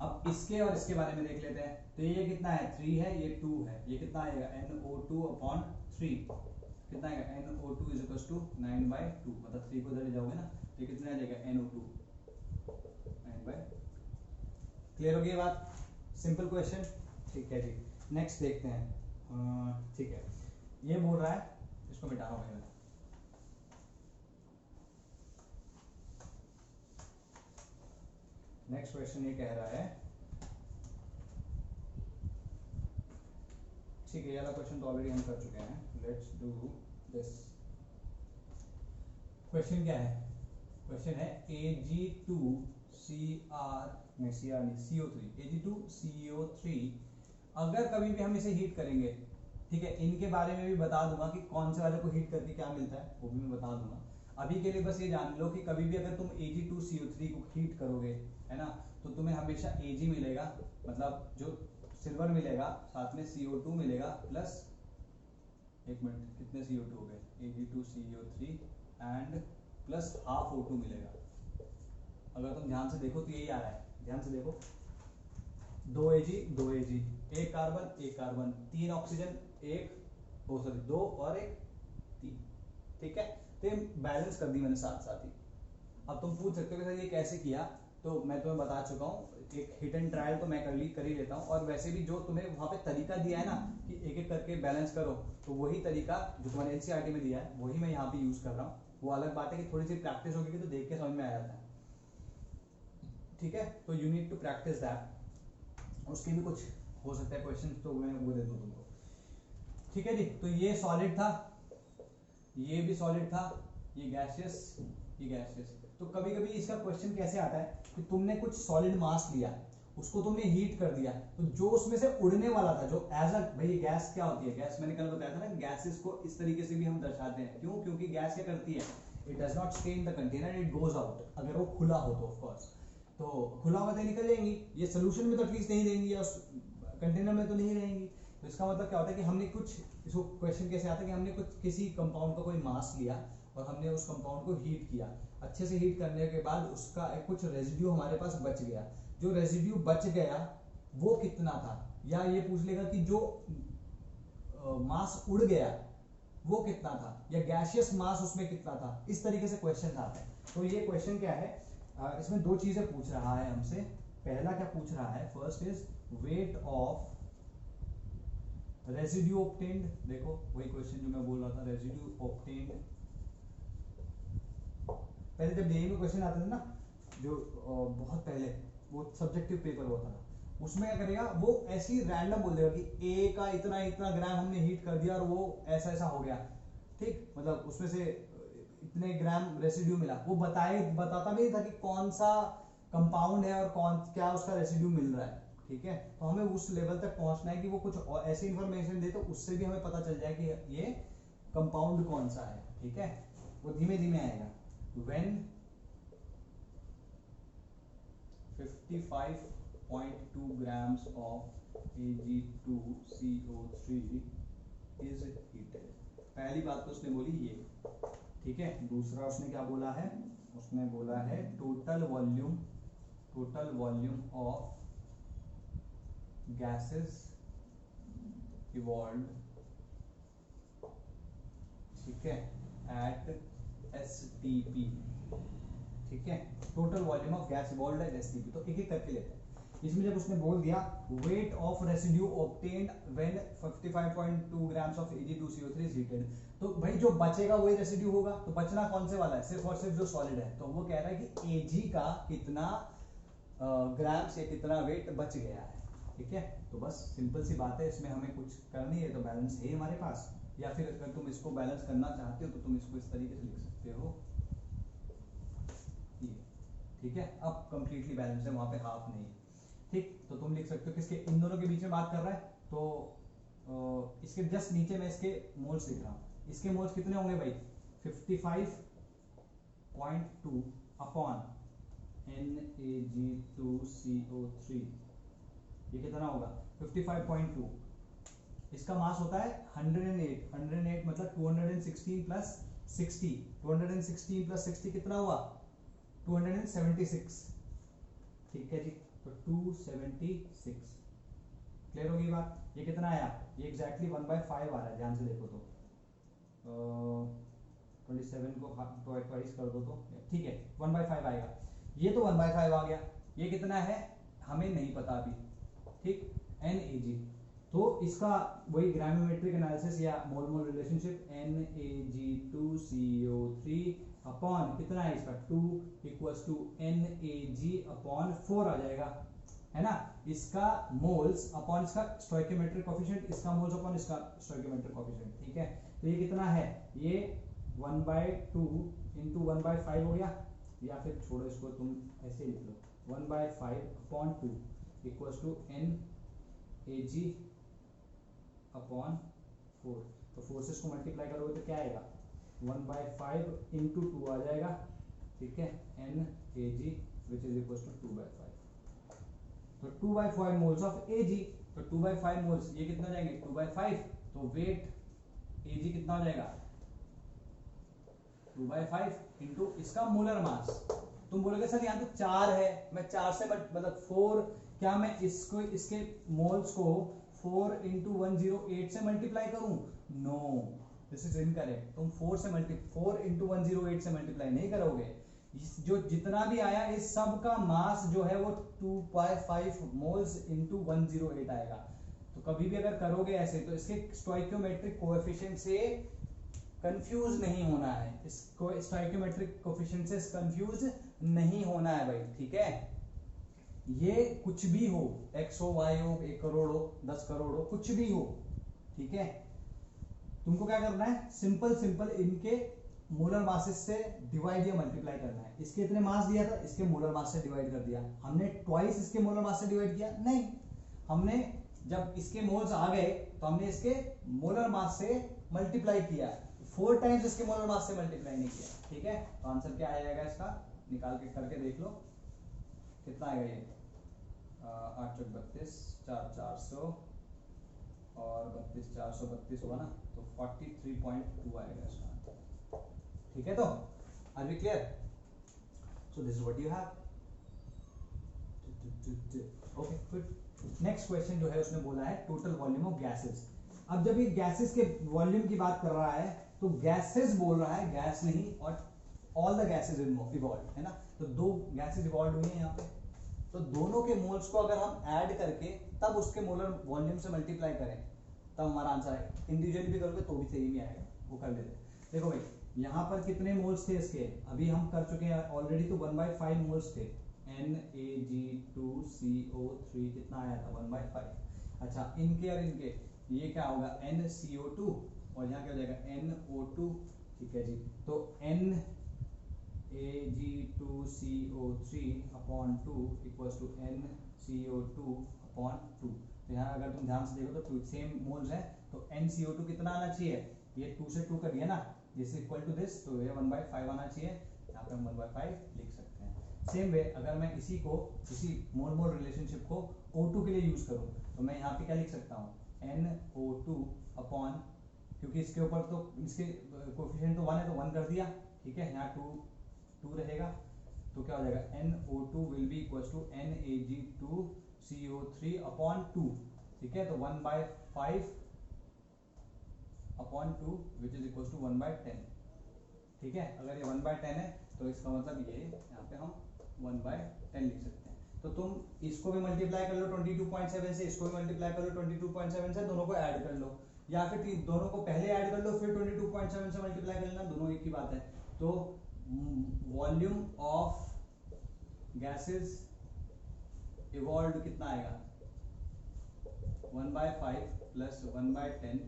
अब इसके और इसके बारे में देख लेते हैं, तो ये कितना है 3 है, ये 2 है, ये कितना आएगा NO2 अपॉन 3 कितना आएगा NO2 इज इक्वल टू 9/2, मतलब 3 को इधर ले जाओगे ना तो ये कितना आ जाएगा NO2 9/2। क्लियर हो गई बात, सिंपल क्वेश्चन। ठीक है जी, नेक्स्ट देखते हैं। ठीक है, ये बोल रहा है, इसको मिटा रहा हूं मैं। नेक्स्ट क्वेश्चन ये कह रहा है, ठीक है, ये वाला क्वेश्चन तो ऑलरेडी हम कर चुके हैं, लेट्स डू दिस। क्वेश्चन क्या है, क्वेश्चन है Ag2CO3 अगर कभी भी हम इसे हीट करेंगे, ठीक है, इनके बारे में भी बता दूंगा कि कौन से वाले को हीट करके क्या मिलता है, वो भी मैं बता दूंगा। अभी के लिए बस ये जान लो कि कभी भी अगर तुम Ag2CO3 को हीट करोगे, है ना, तो तुम्हें हमेशा Ag मिलेगा, मतलब जो सिल्वर मिलेगा, साथ में CO2 मिलेगा, प्लस एक मिनट कितने CO2 हो गए, Ag2CO3 and plus half O2 मिलेगा। अगर तुम ध्यान से देखो तो यही आ रहा है, ध्यान से देखो, 2 Ag 1 कार्बन 3 ऑक्सीजन 2 और 1 3। ठीक है, तो ये बैलेंस कर दी मैंने साथ साथ ही। अब तुम पूछ सकते हो कि सर ये कैसे किया, तो मैं तुम्हें बता चुका हूँ, एक हिट एंड ट्रायल तो मैं कर ही लेता हूँ, और वैसे भी जो तुम्हें वहां पे तरीका दिया है ना कि एक एक करके बैलेंस करो, तो वही तरीका जो तुम्हारे NCERT में दिया है वही मैं यहाँ पे यूज कर रहा हूँ। वो अलग बात है कि थोड़ी सी प्रैक्टिस होगी तो देख के समझ में आ जाता है। ठीक है, तो you need to practise that. उसके भी कुछ हो सकता है क्वेश्चन, तो मैं वो दे दूँ तुमको। ठीक है जी, तो ये सॉलिड था, ये भी सॉलिड था, ये गैसियस, ये गैसियस। तो कभी कभी इसका क्वेश्चन कैसे आता है कि तुमने कुछ सॉलिड मास लिया, उसको तुमने हीट कर दिया, तो जो उसमें से उड़ने वाला था, जो एज अ, भाई गैस क्या होती है, गैस मैंने कल बताया था ना, गैसेस को इस तरीके से भी हम दर्शाते हैं, क्यों, क्योंकि गैस क्या करती है, it does not stay in the container, it goes out, अगर वो खुला हो तो ऑफ कोर्स, तो खुला होगा तो निकल जाएंगी, ये सोल्यूशन में तो एटलीस्ट नहीं रहेंगी, या कंटेनर में तो नहीं रहेंगी। तो इसका मतलब क्या होता है कि हमने कुछ, इसको क्वेश्चन कैसे आता है कि हमने कुछ किसी कंपाउंड का कोई मास लिया और हमने उस कंपाउंड को हीट किया, अच्छे से हीट करने के बाद उसका कुछ रेजिड्यू हमारे पास बच गया, जो रेजिड्यू बच गया वो कितना था, या ये पूछ लेगा कि जो मास उड़ गया वो कितना था, या गैसियस मास उसमें कितना था, इस तरीके से क्वेश्चन आते हैं। तो ये क्वेश्चन क्या है, इसमें दो चीजें पूछ रहा है हमसे। पहला क्या पूछ रहा है, first is weight of residue obtained, देखो वही क्वेश्चन जो मैं बोल रहा था, रेजिड्यू ऑब्टेन्ड। पहले जब जेईई में क्वेश्चन आते थे ना, जो बहुत पहले वो सब्जेक्टिव पेपर होता था, उसमें क्या करेगा, वो ऐसे ही रैंडम बोल देगा कि ए का इतना इतना ग्राम हमने हीट कर दिया और वो ऐसा ऐसा हो गया, ठीक, मतलब उसमें से इतने ग्राम रेसिड्यू मिला, वो बताता भी नहीं था कि कौन सा कंपाउंड है और कौन क्या उसका रेसिड्यू मिल रहा है, ठीक है। तो हमें उस लेवल तक पहुंचना है कि वो कुछ और ऐसी इंफॉर्मेशन दे तो उससे भी हमें पता चल जाए कि ये कंपाउंड कौन सा है, ठीक है, वो धीमे धीमे आएगा। When 55.2 grams of Ag2CO3 is heated, पहली बात तो उसने बोली ये, ठीक है। दूसरा उसने क्या बोला है, उसने बोला है total volume of gases evolved, ठीक है, एट STP, ठीक है, total volume of gas evolved at STP। तो एक एक करके लेते हैं। इसमें जब उसने बोल दिया weight of residue obtained when 55.2 grams of Ag2CO3 is heated, तो भाई जो बचेगा वही रेसिड्यू होगा, तो बचना कौन से वाला है, सिर्फ और सिर्फ जो सॉलिड है। तो वो कह रहा है कि Ag का कितना ग्राम्स या कितना वेट बच गया है, ठीक है। तो बस सिंपल सी बात है, इसमें हमें कुछ करनी है, तो बैलेंस है हमारे पास, या फिर अगर तुम इसको बैलेंस करना चाहते हो तो तुम इसको इस तरीके से लिख सकते हो, ये, ठीक है। अब कंप्लीटली बैलेंस है, वहां पे हाफ नहीं है, ठीक। तो तुम लिख सकते हो किसके, इन दोनों के बीच में बात कर रहा है, तो इसके जस्ट नीचे में इसके मोल्स लिख रहा हूं, इसके मोल्स कितने होंगे भाई, 55.2 अपॉन Na2CO3, ये कितना होगा 55.2, इसका मास होता है 108 मतलब 216 प्लस 60, 216 प्लस 60 कितना हुआ 276, ठीक है जी। तो 276, क्लियर होगी बात। ये कितना आया, ये एग्जैक्टली 1/5 आ रहा है, ध्यान से देखो तो 27 को ट्वाइस कर दो तो ठीक है 1/5 आएगा, ये तो 1/5 आ गया, ये कितना है हमें नहीं पता अभी, ठीक, NAG। तो इसका वही ग्राविमेट्रिक एनालिसिस या मोल मोल रिलेशनशिप NAG2CO3 अपॉन कितना है इसका 2 इक्वल्स टू NAG/4 आ जाएगा, है ना। इसका मोल्स अपॉन इसका स्टोइकियोमेट्रिक कोएफिशिएंट, इसका मोल्स अपॉन इसका स्टोइकियोमेट्रिक कोएफिशिएंट, ठीक है। तो ये कितना है, ये 1/2 इंटू 1/5 हो गया, या फिर छोड़ो इसको तुम ऐसे लिख लो 1/5 अपॉन 2 इक्वल्स टू NAG/4। तो 4 से इसको मल्टीप्लाई करोगे तो क्या आएगा 1/5 इंटू 2 आ जाएगा, ठीक है, NAG which is equals to 2/5। तो 2/5 मोल्स ऑफ Ag, तो 2/5 मोल्स ये कितना जाएंगे 2/5, तो वेट Ag कितना हो जाएगा 2/5 इंटू इसका मोलर मास। तुम बोलोगे सर यहाँ तो 4 है, मैं 4 से मतलब 4, क्या मैं इसको इसके मोल्स को 4 इंटू 108 से मल्टीप्लाई करूं, नो, दिस इज इनकरेक्ट। तुम 4 इंटू 108 से मल्टीप्लाई नहीं करोगे, जो जितना भी आया इस सब का मास जो है वो 2/5 मोल्स इंटू 108 आएगा। तो कभी भी अगर करोगे ऐसे तो इसके स्टोइकियोमेट्रिक कोएफिशिएंट से कंफ्यूज नहीं होना है, इसको स्टोइकियोमेट्रिक कोएफिशिएंट से कंफ्यूज नहीं होना है भाई, ठीक है। ये कुछ भी हो, x हो, y हो, 1 करोड़ हो, 10 करोड़ हो, कुछ भी हो, ठीक है। तुमको क्या करना है, सिंपल इनके मोलर मासेस से डिवाइड या मल्टीप्लाई करना है। इसके इतने मास दिया था, इसके मोलर मास से डिवाइड कर दिया। हमने ट्वाइस इसके मोलर मास से डिवाइड किया? नहीं, हमने जब इसके मोल्स आ गए तो हमने इसके मोलर मास से मल्टीप्लाई किया, 4 टाइम्स इसके मोलर मास से मल्टीप्लाई नहीं किया। ठीक है, तो आंसर क्या आ जाएगा इसका, निकाल के करके देख लो कितना आएगा ये। 8 चौक 32, 4 400 और 32 432 हुआ ना, तो 43.2 आएगा इसका। ठीक है, तो are we clear? So this is what you have. Okay good. Next question जो है उसने बोला है टोटल वॉल्यूम ऑफ गैसेस। अब जब ये गैसेस के वॉल्यूम की बात कर रहा है तो गैसेस बोल रहा है, गैस नहीं, और ऑल द गैसेस इवॉल्व है ना, तो 2 गैसेस इवॉल्व हुई हैं यहाँ पे, तो दोनों के मोल्स को अगर हम ऐड करके तब उसके मोलर वॉल्यूम से मल्टीप्लाई करें तब हमारा आंसर है। इंडिविजुअली भी करोगे तो भी सही नहीं आएगा, वो कर लेते। देखो भाई यहाँ पर कितने मोल्स थे इसके, अभी हम कर चुके हैं ऑलरेडी, तो 1/5 मोल्स थे। NaG2CO3 कितना आया था, 1/5। अच्छा, इनके और इनके ये क्या होगा, NCO2, और यहाँ क्या हो जाएगा NO2। ठीक है जी, तो NaG2CO3/2 इक्वल्स टू NCO2/2। तो यहाँ अगर तुम ध्यान से देखो तो सेम मोल्स है, तो NCO2 कितना आना चाहिए, ये 2 से 2 कर दिया ना, दिस इक्वल टू दिस, तो ये 1/5 आना चाहिए। यहाँ पे हम 1/5 लिख सकते हैं। सेम वे अगर मैं इसी मोल मोल रिलेशनशिप को O2 के लिए यूज करूं तो मैं यहाँ पे क्या लिख सकता हूँ, NO2 अपॉन, क्योंकि इसके ऊपर तो इसके कोएफिशिएंट तो 1 है तो 1 कर दिया। ठीक है, यहाँ 2 रहेगा, तो क्या हो जाएगा NO2 will be equals to NaG2CO3/2। ठीक है, तो 1/5/2 विच इज इक्वल्स टू 1/10। ठीक है, अगर ये 1/10 है तो इसका मतलब ये यहाँ पे हम 1/10 लिख सकते हैं। तो तुम इसको भी मल्टीप्लाई कर लो 22.7 से, इसको भी मल्टीप्लाई कर लो 22.7 से, दोनों को ऐड कर लो, या फिर दोनों को पहले ऐड कर लो फिर 22.7 से मल्टीप्लाई कर लेना, दोनों एक ही बात है। तो वॉल्यूम ऑफ गैसेस इवॉल्व्ड कितना आएगा, 1/5 plus 1/10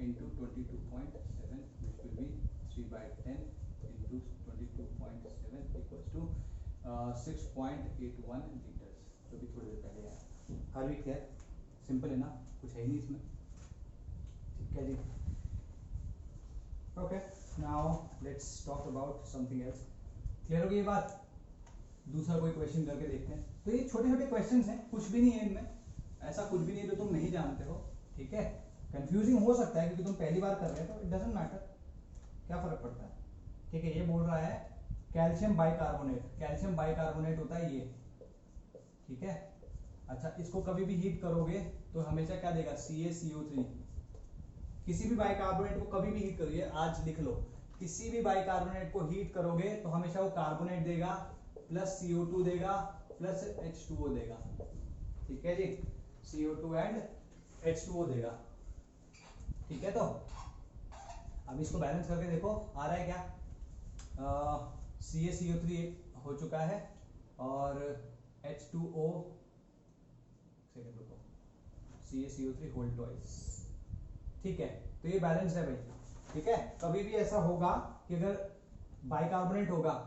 into 22.7 which will be 3/10 into 22.7 equals to 6.81 liters, जो भी थोड़ी देर पहले आया। हर वीक है, सिंपल है ना, कुछ है ही नहीं इसमें। ठीक है जी, okay, now let's talk about something else. Clear हो गई ये बात? दूसरा कोई क्वेश्चन करके देखते हैं। तो ये छोटे छोटे क्वेश्चंस हैं, कुछ भी नहीं है इनमें, ऐसा कुछ भी नहीं जो तुम नहीं जानते हो। ठीक है, कंफ्यूजिंग हो सकता है क्योंकि तुम पहली बार कर रहे हो, तो इट डजंट मैटर, क्या फर्क पड़ता है। ठीक है, ये बोल रहा है कैल्शियम बाइकार्बोनेट, कैल्शियम बाइकार्बोनेट होता है ये। ठीक है, अच्छा, इसको कभी भी हीट करोगे तो हमेशा क्या देगा, CaCO3। किसी भी बाइकार्बोनेट को कभी भी हीट करोगे, आज लिख लो, किसी भी बाइकार्बोनेट को हीट करोगे तो हमेशा वो कार्बोनेट देगा, प्लस CO2 देगा, प्लस H2O देगा। ठीक है जी, CO2 एंड H2O देगा। ठीक है, तो अब इसको बैलेंस करके देखो आ रहा है क्या, CaCO3 हो चुका है और H2O, सेकंड रुको, CaCO3 होल ट्वाइस। ठीक है, तो ये बैलेंस है भाई। ठीक है, कभी भी ऐसा होगा कि अगर बाइकार्बोनेट होगा,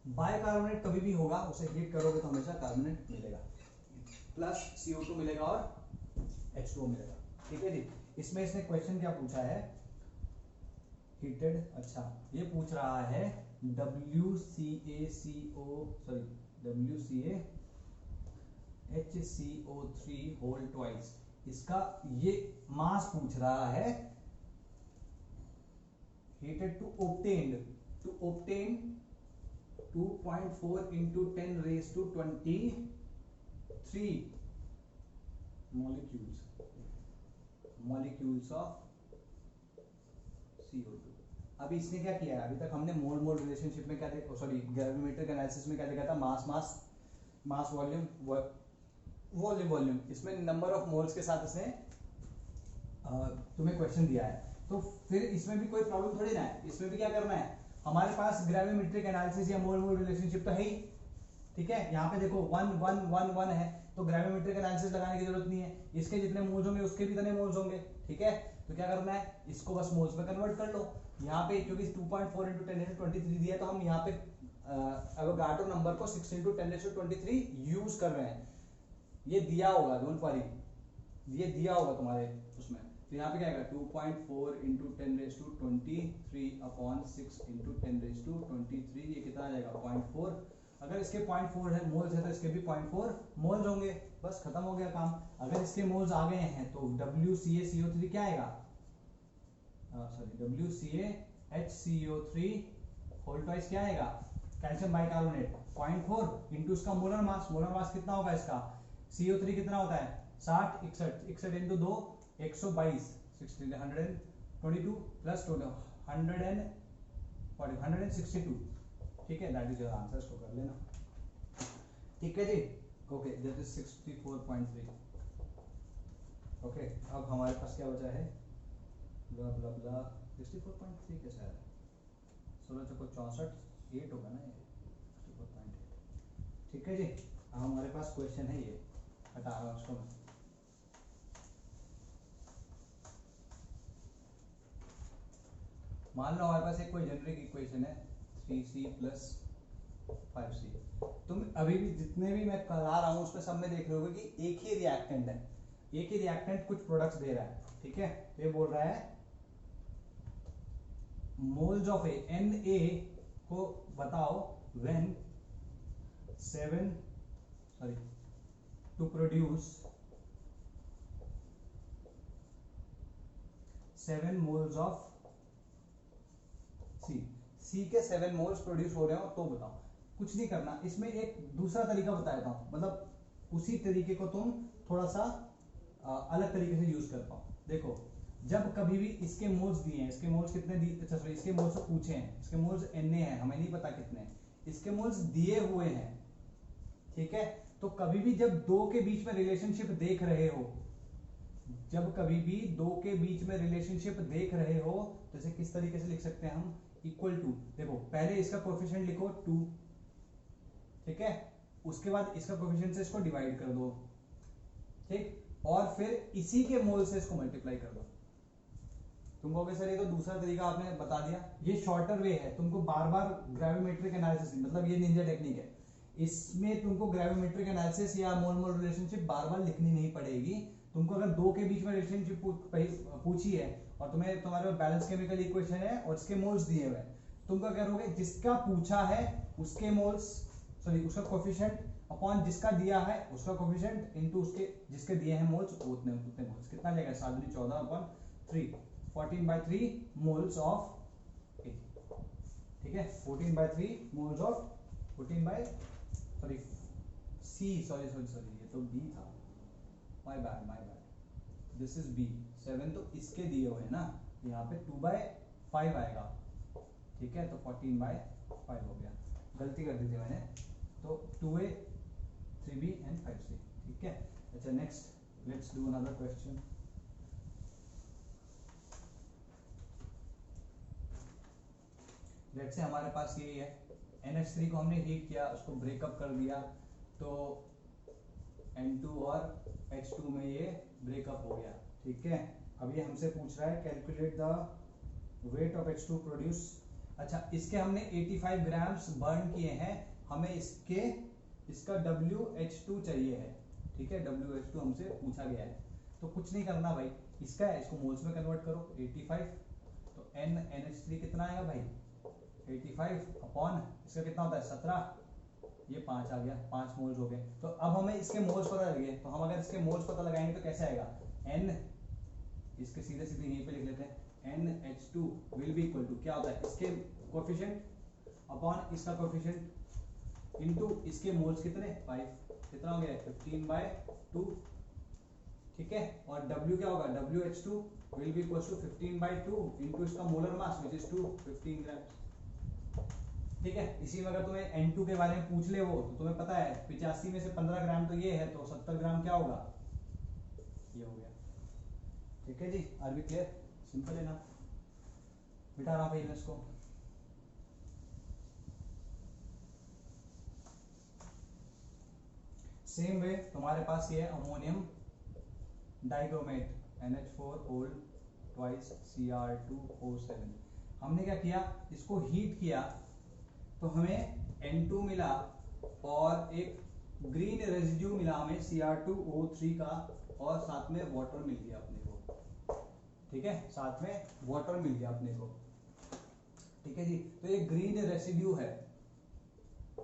बाइकार्बोनेट कभी भी होगा, उसे हीट करोगे तो हमेशा कार्बोनेट मिलेगा, प्लस CO2 मिलेगा और H2O मिलेगा। ठीक है जी, इसमें इसने क्वेश्चन क्या पूछा है, हीटेड, अच्छा ये पूछ रहा है WCaHCO3 होल ट्वाइस, इसका ये मास पूछ रहा है, heated to obtained 2.4 into 10 raised to 23 molecules of CO2। अभी इसने क्या किया है, अभी तक हमने मोल मोल रिलेशनशिप में क्या देखा, सॉरी ग्रेविमेट्रिक एनालिसिस में क्या देखा था, मास वॉल्यूम। इसमें नंबर ऑफ मोल्स के साथ इसने तुम्हें क्वेश्चन दिया है, तो फिर इसमें भी कोई प्रॉब्लम थोड़ी ना है। इसमें भी क्या करना है, हमारे पास ग्रेविमेट्रिक एनालिसिस या मोल मोल रिलेशनशिप तो है ही, ठीक है, यहाँ पे देखो 1 1 1 1 है, तो ग्रेविमेट्रिक एनालिसिस लगाने की जरूरत नहीं है, इसके जितने मोल्स होंगे उसके भी इतने मोल्स होंगे। ठीक है, तो क्या करना है, इसको बस मोल्स में कन्वर्ट कर लो। यहाँ पे क्योंकि 2.4 × 10⁻23 दिया है, तो हम यहाँ पे एवोगाड्रो नंबर को 6 × 10⁻23 यूज कर रहे हैं। ये दिया होगा, डोंट वरी, ये दिया होगा तुम्हारे उसमें। तो यहाँ पे क्या आएगा, 2.4 × 10⁻23 अपॉन 6 × 10⁻23, ये कितना आ जाएगा 0.4। अगर इसके 0.4 है मोल्स है तो इसके भी 0.4 मोल्स होंगे, बस खत्म हो गया काम। अगर इसके मोल्स आ गए हैं तो WCaCO3 क्या आएगा, सॉरी WCaHCO3 होल ट्वाइस क्या आएगा, कैल्शियम बाइकार्बोनेट 0.4 इंटू इसका मोलर मास। मोलर मास कितना होगा इसका, CO3 कितना होता है 60, 61 61 इंटू 2 122, 122 प्लस 162। ठीक है, दैट इज योर आंसर, इसको कर लेना। ठीक है जी, ओके, दैट इज 64.3। ओके, अब हमारे पास क्या बचा है, ब्ला ब्ला ब्ला 64.3 कैसा है, 16 चौको 64, 8 होगा ना ये, 64.8। ठीक है जी, अब हमारे पास क्वेश्चन है ये, हटा रहा हूँ उसको मैं। मान लो हमारे पास एक कोई जेनरिक इक्वेशन है 3C + 5C। तुम अभी भी जितने भी मैं करा रहा हूँ उसमें सब में देख रहे होगे कि एक ही रिएक्टेंट है, एक ही रिएक्टेंट कुछ प्रोडक्ट्स दे रहा है। ठीक है, तो ये बोल रहा है मोल्स ऑफ ए, Na को बताओ when 7 sorry to produce 7 moles of C के 7 मोल्स प्रोड्यूस हो रहे हो तो बताओ। कुछ नहीं करना, इसमें एक दूसरा तरीका बता देता हूं, मतलब उसी तरीके को तुम थोड़ा सा अलग तरीके से यूज कर पाओ। देखो, जब कभी भी इसके मोल्स दिए हैं, इसके मोल्स कितने दिए, अच्छा सॉरी इसके मोल्स से पूछे हैं, इसके मोल्स Na है, हमें नहीं पता कितने हैं, इसके मोल्स दिए हुए हैं। ठीक है, तो कभी भी जब दो के बीच में रिलेशनशिप देख रहे हो, जब कभी भी दो के बीच में रिलेशनशिप देख रहे हो, तो इसे किस तरीके से लिख सकते हैं हम, इक्वल टू, देखो पहले इसका कोएफिशिएंट लिखो 2, ठीक है, उसके बाद इसका कोएफिशिएंट से इसको डिवाइड कर दो, ठीक, और फिर इसी के मोल से इसको मल्टीप्लाई कर दो। तुम कहोगे सर ये तो दूसरा तरीका आपने बता दिया, ये शॉर्टर वे है, तुमको बार बार ग्रेविमेट्रिक एनालिसिस, मतलब ये निंजा टेक्निक है, इसमें तुमको ग्रेविमेट्रिक एनालिसिस या मोल मोल रिलेशनशिप बार बार लिखनी नहीं पड़ेगी। तुमको अगर दो के बीच में रिलेशनशिप पूछी है और तुम्हें तुम्हारे बैलेंस केमिकल इक्वेशन है और इसके मोल्स दिए हुए हैं, तुम क्या करोगे, जिसका पूछा है उसके मोल्स, सॉरी उसका कोएफिशिएंट अपॉन जिसका दिया है उसका कोएफिशिएंट इनटू उसके जिसके दिए हैं मोल्स, उतने उतने मोल्स, कितना लेगा 7×14/3, 14/3 मोल्स ऑफ ए। ठीक है, 14/3 moles of 14 by sorry C, sorry ये तो बी था, my bad, this is B. 7 तो इसके दिए हुए हैं ना, यहाँ पे 2/5 आएगा। ठीक है, तो 14/5 हो गया, गलती कर दी थी मैंने, तो 2a 3b एंड 5c। ठीक है, अच्छा next let's do another question. Let's say हमारे पास यही है, NH3 को हमने हीट किया, उसको ब्रेकअप कर दिया, तो N2 और H2 में ये ब्रेकअप हो गया। ठीक है, अब ये हमसे पूछ रहा है calculate the weight of H2 produce. अच्छा, इसके हमने 85 ग्राम्स बर्न किए हैं, हमें इसका WH2 चाहिए है। ठीक है, WH2 हमसे पूछा गया है, तो कुछ नहीं करना भाई, इसका है इसको मोल्स में कन्वर्ट करो, 85, तो NH3 कितना आएगा भाई 85 अपॉन इसका कितना होता है 17, ये 5 आ गया, 5 मोल्स हो गए। तो अब हमें इसके मोल्स पता लगे, तो हम अगर इसके मोल्स पता लगाएंगे तो कैसे आएगा, N, इसके सीधे सीधे यहीं पे लिख लेते हैं, NH2 will be equal to क्या होता है, इसके कोएफिशिएंट अपॉन इसका कोएफिशिएंट इनटू इसके मोल्स कितने 5, कितना हो गया 15/2। ठीक है, और W क्या होगा, WH2 will be equal to 15/2 into इसका molar mass which is 15 grams. ठीक है, इसी में अगर तुम्हें N2 के बारे में पूछ ले वो, तो तुम्हें पता है 85 में से 15 ग्राम तो ये है, तो 70 ग्राम क्या होगा, ये हो गया। ठीक है जी, आर बी क्लियर, सिंपल है ना, मिटा रहा हूं इसको। सेम वे तुम्हारे पास ये ammonium dichromate NH4 whole twice Cr2O7। हमने क्या किया, इसको हीट किया तो हमें N2 मिला और एक ग्रीन रेजिड्यू मिला हमें Cr2O3 का, और साथ में वाटर मिल गया अपने को। ठीक है, साथ में वाटर मिल गया अपने को। ठीक है जी, तो ये ग्रीन रेसिड्यू है,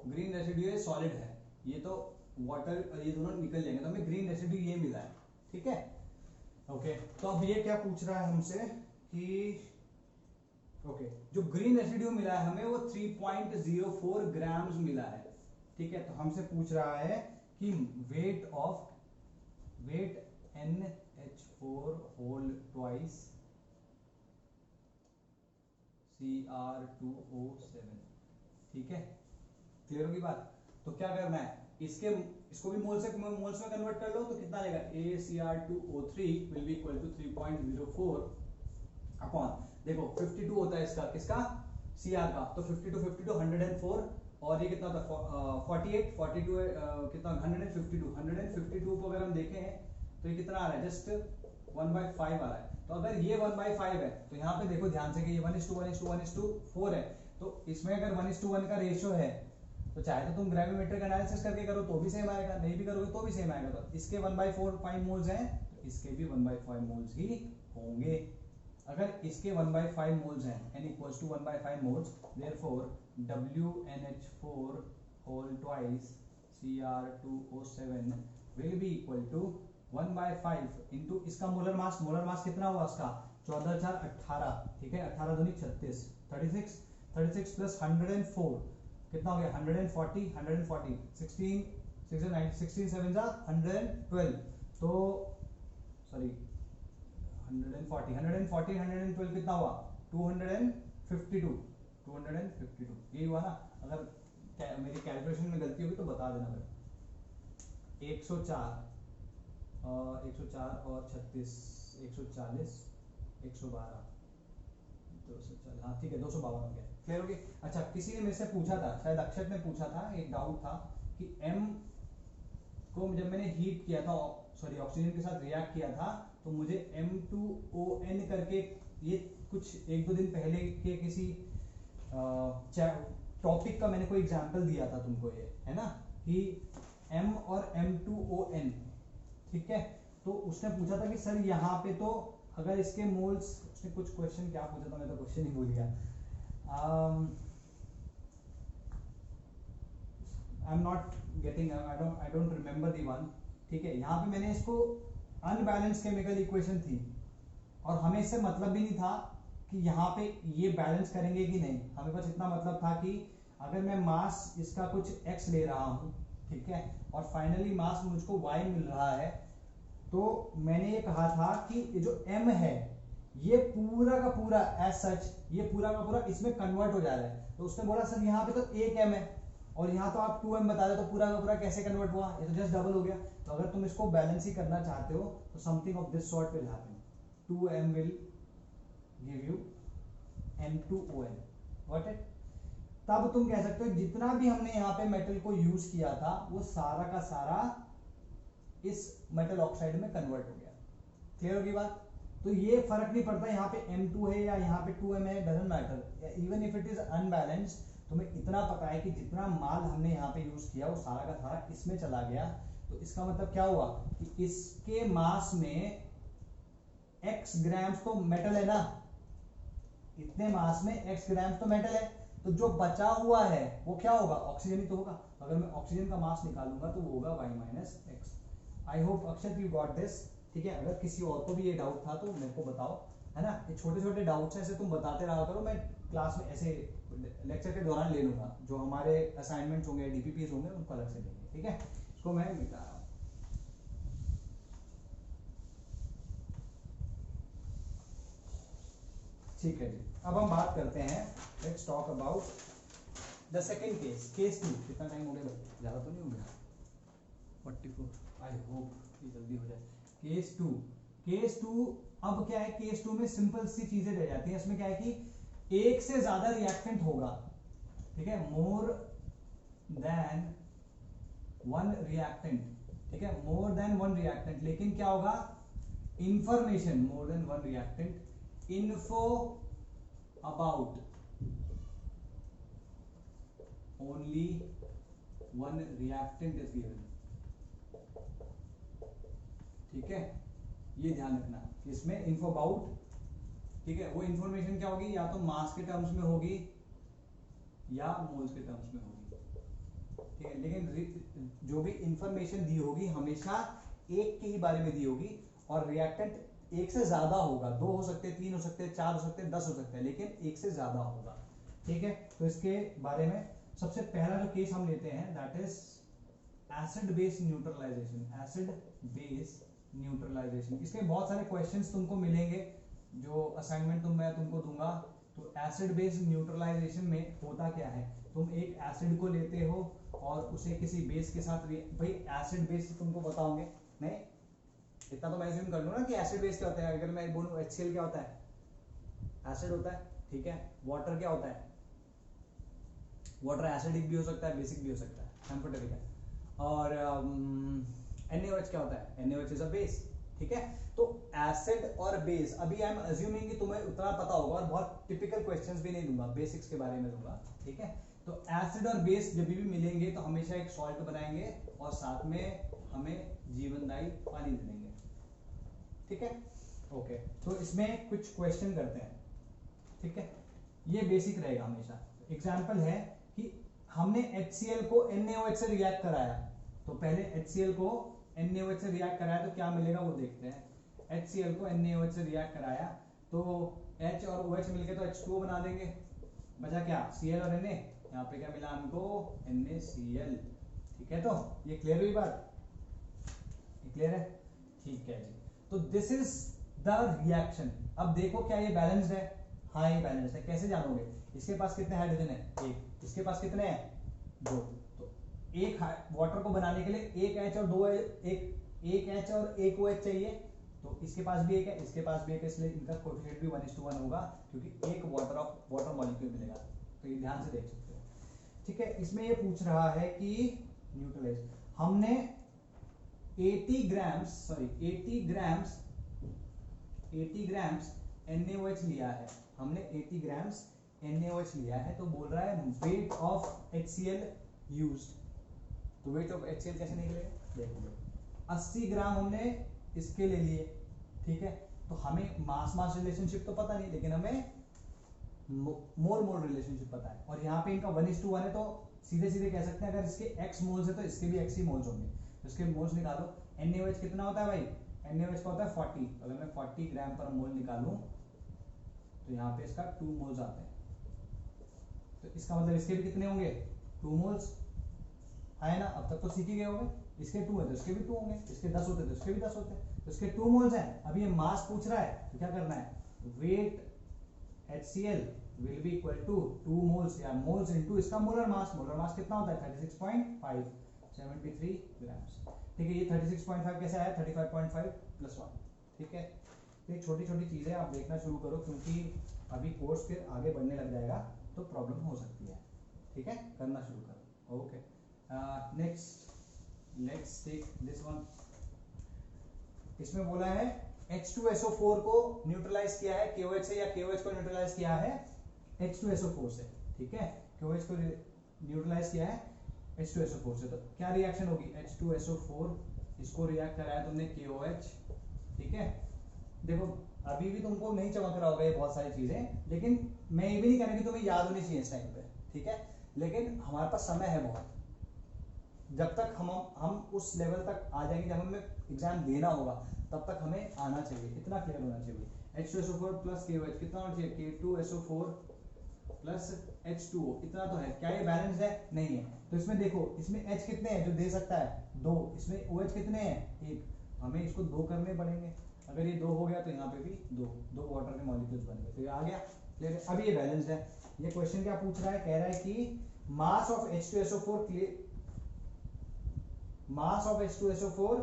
ग्रीन रेसिड्यू है, सॉलिड है, ये तो वाटर और ये दोनों निकल जाएंगे, तो हमें ग्रीन रेसिड्यू ये मिला है। ठीक है, ओके। तो अब ये क्या पूछ रहा है हमसे कि ओके, जो ग्रीन रेसिड्यू मिला है हमें वो 3.04 ग्राम्स मिला है। ठीक है, तो हमसे पूछ रहा है कि wait NH4 whole twice Cr2O7। ठीक है, क्लियर होगी बात। तो क्या करना है, इसको भी मोल्स में कन्वर्ट कर लो तो कितना आएगा, ACr2O3 will be equal to 3.04 upon, देखो 52 होता है इसका, किसका, Cr का, तो 52 104, और ये कितना था 48 42 कितना 152 को अगर हम देखें तो ये कितना आ रहा है, जस्ट 1/5 आ रहा है। तो अगर ये 1/5 है तो यहाँ पे देखो ध्यान से कि ये 1:1:1:4 है, तो इसमें अगर 1:1 का रेशियो है तो चाहे तो तुम ग्रेविमेट्रिक एनालिसिस करके करो तो भी सेम आएगा, नहीं भी करोगे तो भी सेम आएगा। तो इसके 1/4 मोल्स हैं तो इसके भी 1/5 मोल्स ही होंगे। अगर इसके 1/5 मोल्स हैं n equals to 1/5 moles, therefore WNH4 whole twice Cr2O7 will be equal to 1/5 into इसका मोलर मास कितना हुआ इसका 14/4 18। ठीक है, 18 दूनी 36, 36 प्लस 104 कितना हो गया 140 16 16 7 112, तो सॉरी 112 कितना हुआ 252 यही हुआ ना। अगर मेरी कैलकुलेशन में गलती होगी तो बता देना भाई। 104 और 36 140 112 240, हाँ ठीक है 252 हो गया, क्लियर हो गया। अच्छा, किसी ने मेरे से पूछा था, शायद अक्षत ने पूछा था, एक डाउट था कि M को जब मैंने हीट किया था, सॉरी ऑक्सीजन के साथ रिएक्ट किया था, तो मुझे M2ON करके, ये कुछ 1-2 दिन पहले के किसी टॉपिक का मैंने कोई एग्जांपल दिया था तुमको, ये है ना कि M और M2ON। ठीक है, तो उसने पूछा था कि सर यहाँ पे तो अगर इसके मोल्स, उसने कुछ क्वेश्चन क्या पूछा था, मैं तो क्वेश्चन ही भूल गया। I am not getting, I don't remember the one. ठीक है, यहाँ पे मैंने इसको अनबैलेंस केमिकल इक्वेशन थी और हमें इससे मतलब भी नहीं था कि यहाँ पे ये बैलेंस करेंगे कि नहीं, हमें बस इतना मतलब था कि अगर मैं मास इसका कुछ x ले रहा हूँ, ठीक है, और फाइनली मास मुझको y मिल रहा है, तो मैंने ये कहा था कि ये जो m है ये पूरा का पूरा एज सच, ये पूरा का पूरा इसमें कन्वर्ट हो जा रहा है। तो उसने बोला सर यहाँ पे तो 1m है और यहाँ तो आप 2m बता रहे, तो पूरा का पूरा कैसे कन्वर्ट हुआ, ये तो जस्ट डबल हो गया। तो अगर तुम इसको बैलेंस ही करना चाहते हो तो something of this sort will happen, 2m will give you M2ON, what it. तब तुम कह सकते हो जितना भी हमने यहाँ पे मेटल को यूज किया था वो सारा का सारा इस मेटल ऑक्साइड में कन्वर्ट हो गया, क्लियर होगी बात। तो ये फर्क नहीं पड़ता यहाँ पे M2 है या यहाँ पे 2m है, doesn't matter, even if it is unbalanced, तुम्हें इतना पता है कि जितना माल हमने यहाँ पे यूज किया वो सारा का सारा इसमें चला गया। तो इसका मतलब क्या हुआ कि इसके मास में x ग्राम्स तो मेटल है ना, इतने मास में x ग्राम्स तो मेटल है, तो जो बचा हुआ है वो क्या होगा, ऑक्सीजन ही तो होगा। तो अगर मैं ऑक्सीजन का मास निकालूंगा तो वो होगा y - x। I hope Akshat you got this. ठीक है, अगर किसी और को भी ये डाउट था तो मेरे को बताओ, है ना। ये छोटे छोटे डाउट्स हैं, ऐसे तुम बताते रहा करो, मैं क्लास में ऐसे लेक्चर के दौरान ले लूंगा, जो हमारे असाइनमेंट्स होंगे डीपीपीज होंगे उनको अलग से लेंगे। ठीक है, इसको मैं मिटा रहा हूँ। ठीक है जी, अब हम बात करते हैं, let's talk about the second case, case 2। कितना टाइम हो गया भाई, ज़्यादा तो नहीं हो गया, 44, आई होप ये जल्दी हो जाए। केस 2, केस 2 अब क्या है, केस 2 में सिंपल सी चीजें रह जाती हैं। इसमें क्या है कि एक से ज्यादा रिएक्टेंट होगा, ठीक है, मोर देन वन रिएक्टेंट ठीक है, मोर देन वन रिएक्टेंट, लेकिन क्या होगा, information, more than one reactant, info about only one reactant is given. ठीक है, ये ध्यान रखना इसमें इन्फो अबाउट, ठीक है, वो इंफॉर्मेशन क्या होगी, या तो मास के टर्म्स में होगी या मोल्स के टर्म्स में होगी। ठीक है, लेकिन जो भी इंफॉर्मेशन दी होगी हमेशा एक के ही बारे में दी होगी, और रिएक्टेंट एक से ज्यादा होगा, 2 हो सकते हैं, 3 हो सकते हैं, 4 हो सकते हैं, 10 हो सकते हैं, लेकिन एक से ज्यादा होगा। ठीक है, तो इसके बारे में सबसे पहला जो केस हम लेते हैं that is acid base neutralisation. Acid base neutralisation, इसके बहुत सारे क्वेश्चंस तुमको मिलेंगे, जो असाइनमेंट मैं तुमको दूंगा। तो एसिड बेस न्यूट्रलाइजेशन में होता क्या है, तुम एक एसिड को लेते हो और उसे किसी बेस के साथ, भाई एसिड बेस तुमको बताओगे नहीं, इतना तो मैं अज्यूम कर लूं ना कि एसिड बेस क्या होता है। अगर मैं बोलूं HCl क्या होता है, एसिड होता है। ठीक है, वाटर क्या होता है, वाटर एसिडिक भी हो सकता है, बेसिक भी हो सकता है, एम्फोटेरिक है। और NaOH क्या होता है, NaOH इज अ बेस। ठीक है, तो एसिड और बेस, अभी आई एम अज्यूमिंग कि तुम्हें उतना पता होगा, और बहुत टिपिकल क्वेश्चंस भी नहीं दूंगा, बेसिक्स के बारे में दूंगा। ठीक है, तो एसिड और बेस जब भी मिलेंगे तो हमेशा एक सॉल्ट बनाएंगे और साथ में हमें जीवनदायी पानी दे देंगे। ठीक है, ओके, तो इसमें कुछ क्वेश्चन करते हैं। ठीक है, ये बेसिक रहेगा हमेशा। एग्जाम्पल है कि हमने HCl को NaOH से रिएक्ट कराया, तो पहले HCl को NaOH से रिएक्ट कराया तो क्या मिलेगा वो देखते हैं। HCl को NaOH से रिएक्ट कराया तो H और OH मिलके तो H2O बना देंगे, बचा क्या, Cl और Na, यहाँ पे क्या मिला हमको, NaCl। ठीक है, तो ये क्लियर हुई बात, ये क्लियर है। ठीक है जी, तो दिस इज द रिएक्शन। अब देखो क्या ये बैलेंस्ड है, हाँ ये बैलेंस्ड है। कैसे जानोगे, इसके पास कितने हाइड्रोजन है, एक, इसके पास कितने हैं, 2। तो एक वाटर को बनाने के लिए एक H और 2 एक H और एक OH चाहिए, तो इसके पास भी एक है, इसके पास भी एक है, इसलिए इनका कोएफिशिएंट भी 1:1 होगा, क्योंकि एक वाटर मॉलिक्यूल मिलेगा। तो ये ध्यान से देख सकते हो। ठीक है, इसमें ये पूछ रहा है कि न्यूट्रलाइज, हमने 80 ग्राम्स NaOH लिया है, हमने 80 ग्राम्स NaOH लिया है, तो बोल रहा है वेट ऑफ HCl यूज्ड। तो वेट ऑफ HCl कैसे निकलेगा, देखो 80 ग्राम हमने इसके ले लिए। ठीक है, तो हमें मास रिलेशनशिप तो पता नहीं, लेकिन हमें मोल रिलेशनशिप पता है, और यहाँ पे इनका 1:1 है, तो सीधे सीधे कह सकते हैं अगर इसके x मोल्स है तो इसके भी x ही मोल्स होंगे। तो इसके मोल्स निकालो, NaOH कितना होता है भाई, NaOH का होता है 40, तो अगर मैं 40 ग्राम पर मोल निकालूं तो यहाँ पे इसका 2 मोल्स आते हैं, तो इसका मतलब इसके भी कितने होंगे, 2 मोल्स है ना। अब तक तो सीख ही गए होंगे, इसके 2 है तो इसके भी 2 होंगे, इसके 10 होते तो इसके भी 10 होते, तो इसके 2 मोल्स हैं। अब ये मास पूछ रहा है तो क्या करना है, wait HCl will be equal to 2 moles या moles into इसका मोलर मास कितना होता है 36.5 73 ग्राम्स। ठीक है, ये 36.5 कैसे आया, 35.5 + 1। ठीक है, तो ये छोटी छोटी चीजें आप देखना शुरू करो, क्योंकि अभी कोर्स फिर आगे बढ़ने लग जाएगा तो प्रॉब्लम हो सकती है। ठीक है, करना शुरू करो। Okay, next let's take this one. इसमें बोला है H2SO4 को न्यूट्रलाइज किया है KOH से, या KOH को न्यूट्रलाइज किया है H2SO4 से। ठीक है, KOH को न्यूट्रलाइज किया है H2SO4 से, तो क्या रिएक्शन होगी, H2SO4 इसको रिएक्ट कराया तुमने KOH। ठीक है, देखो अभी भी तुमको नहीं चमक रहा होगा ये बहुत सारी चीजें, लेकिन मैं ये भी नहीं कह रहा कि तुम्हें याद होनी चाहिए इस टाइम पे। ठीक है, लेकिन हमारे पास समय है बहुत, जब तक हम उस लेवल तक आ जाएंगे जब हमें एग्जाम देना होगा, तब तक हमें आना चाहिए, इतना क्लियर होना चाहिए। H2SO4 + KOH कितना होना चाहिए, K2SO4 + H2O, इतना तो है। क्या ये बैलेंस्ड है, नहीं है। तो इसमें देखो, इसमें H कितने हैं जो दे सकता है, 2, इसमें OH कितने हैं, 1, हमें इसको 2 करने पड़ेंगे। अगर ये 2 हो गया तो यहाँ पे भी 2 वाटर के मॉलिक्यूल्स बन गए, तो ये आ गया क्लियर है। अब ये बैलेंस्ड है। ये क्वेश्चन क्या पूछ रहा है, कह रहा है कि मास ऑफ H2SO4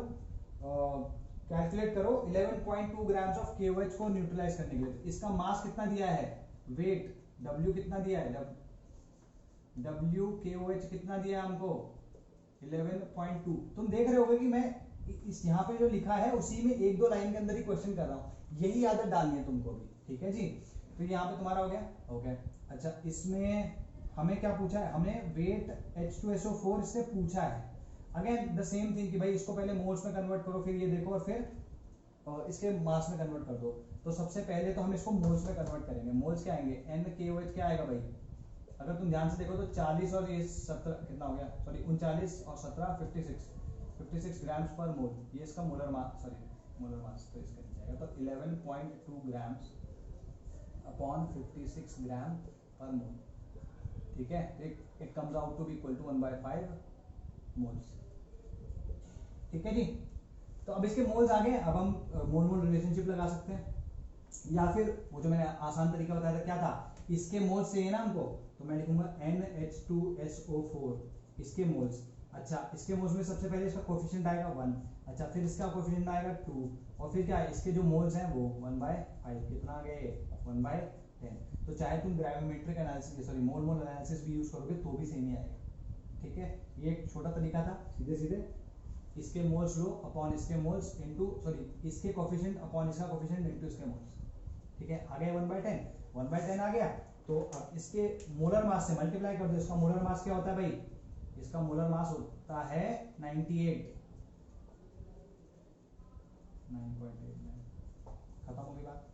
कैलकुलेट करो 11.2 ग्राम्स ऑफ KOH को न्यूट्रलाइज करने के लिए। तो इसका मास कितना दिया है, वेट W कितना दिया है, W KOH कितना दिया है हमको 11.2। तुम देख रहे होगे कि मैं इस यहाँ पे जो लिखा है उसी में एक दो लाइन के अंदर ही क्वेश्चन कर रहा हूँ, यही आदत डालनी है तुमको भी, ठीक है जी। तो यहाँ पे तुम्हारा हो गया, ओके। अच्छा, इसमें हमें क्या पूछा है, हमें वेट H2SO4 इससे पूछा है। अगेन द सेम थिंग कि भाई इसको पहले मोल्स में कन्वर्ट करो, फिर ये देखो और फिर इसके मास में कन्वर्ट कर दो। तो सबसे पहले तो हम इसको मोल्स में कन्वर्ट करेंगे। मोल्स क्या आएंगे, NaOH क्या आएगा भाई, अगर तुम ध्यान से देखो तो 40 और ये 17 कितना हो गया, सॉरी 39 और 17 56 ग्राम्स पर मोल, ये इसका मोलर मास, सॉरी मोलर मास तो इसका नीचे आएगा, तो 11.2 ग्राम्स अपॉन 56 ग्राम पर मोल, ठीक है। It comes out to be equal to 1/5 moles, ठीक है जी। तो अब इसके मोल्स आ गए, अब हम मोल मोल रिलेशनशिप लगा सकते हैं, या फिर वो जो मैंने आसान तरीका बताया था क्या था, इसके मोल्स चाहिए ना हमको, तो मैं लिखूंगा NH2SO4 इसके मोल्स। अच्छा, इसके मोल्स में सबसे पहले इसका कोफिशिएंट आएगा 1, अच्छा फिर इसका कोफिशिएंट आएगा 2, और फिर क्या है, इसके जो मोल्स हैं वो 1/5, कितना आ गए 1/10। तो चाहे तुम ग्रेविमेट्रिक एनालिसिस, सॉरी मोल मोल एनालिसिस भी यूज करोगे तो भी सेम ही आएगा, ठीक है। ये एक छोटा तरीका था, सीधे सीधे इसके मोल्स लो अपॉन इसके मोल्स इनटू, सॉरी इसके कोफिशिएंट अपॉन इसका कोफिशिएंट इनटू इसके मोल्स, ठीक है। आ गया 1/10 आ गया। तो अब इसके मोलर मास से मल्टीप्लाई कर दो, इसका मोलर मास क्या होता है भाई, इसका मोलर मास होता है 98, 9.89, खत्म हो गई बात,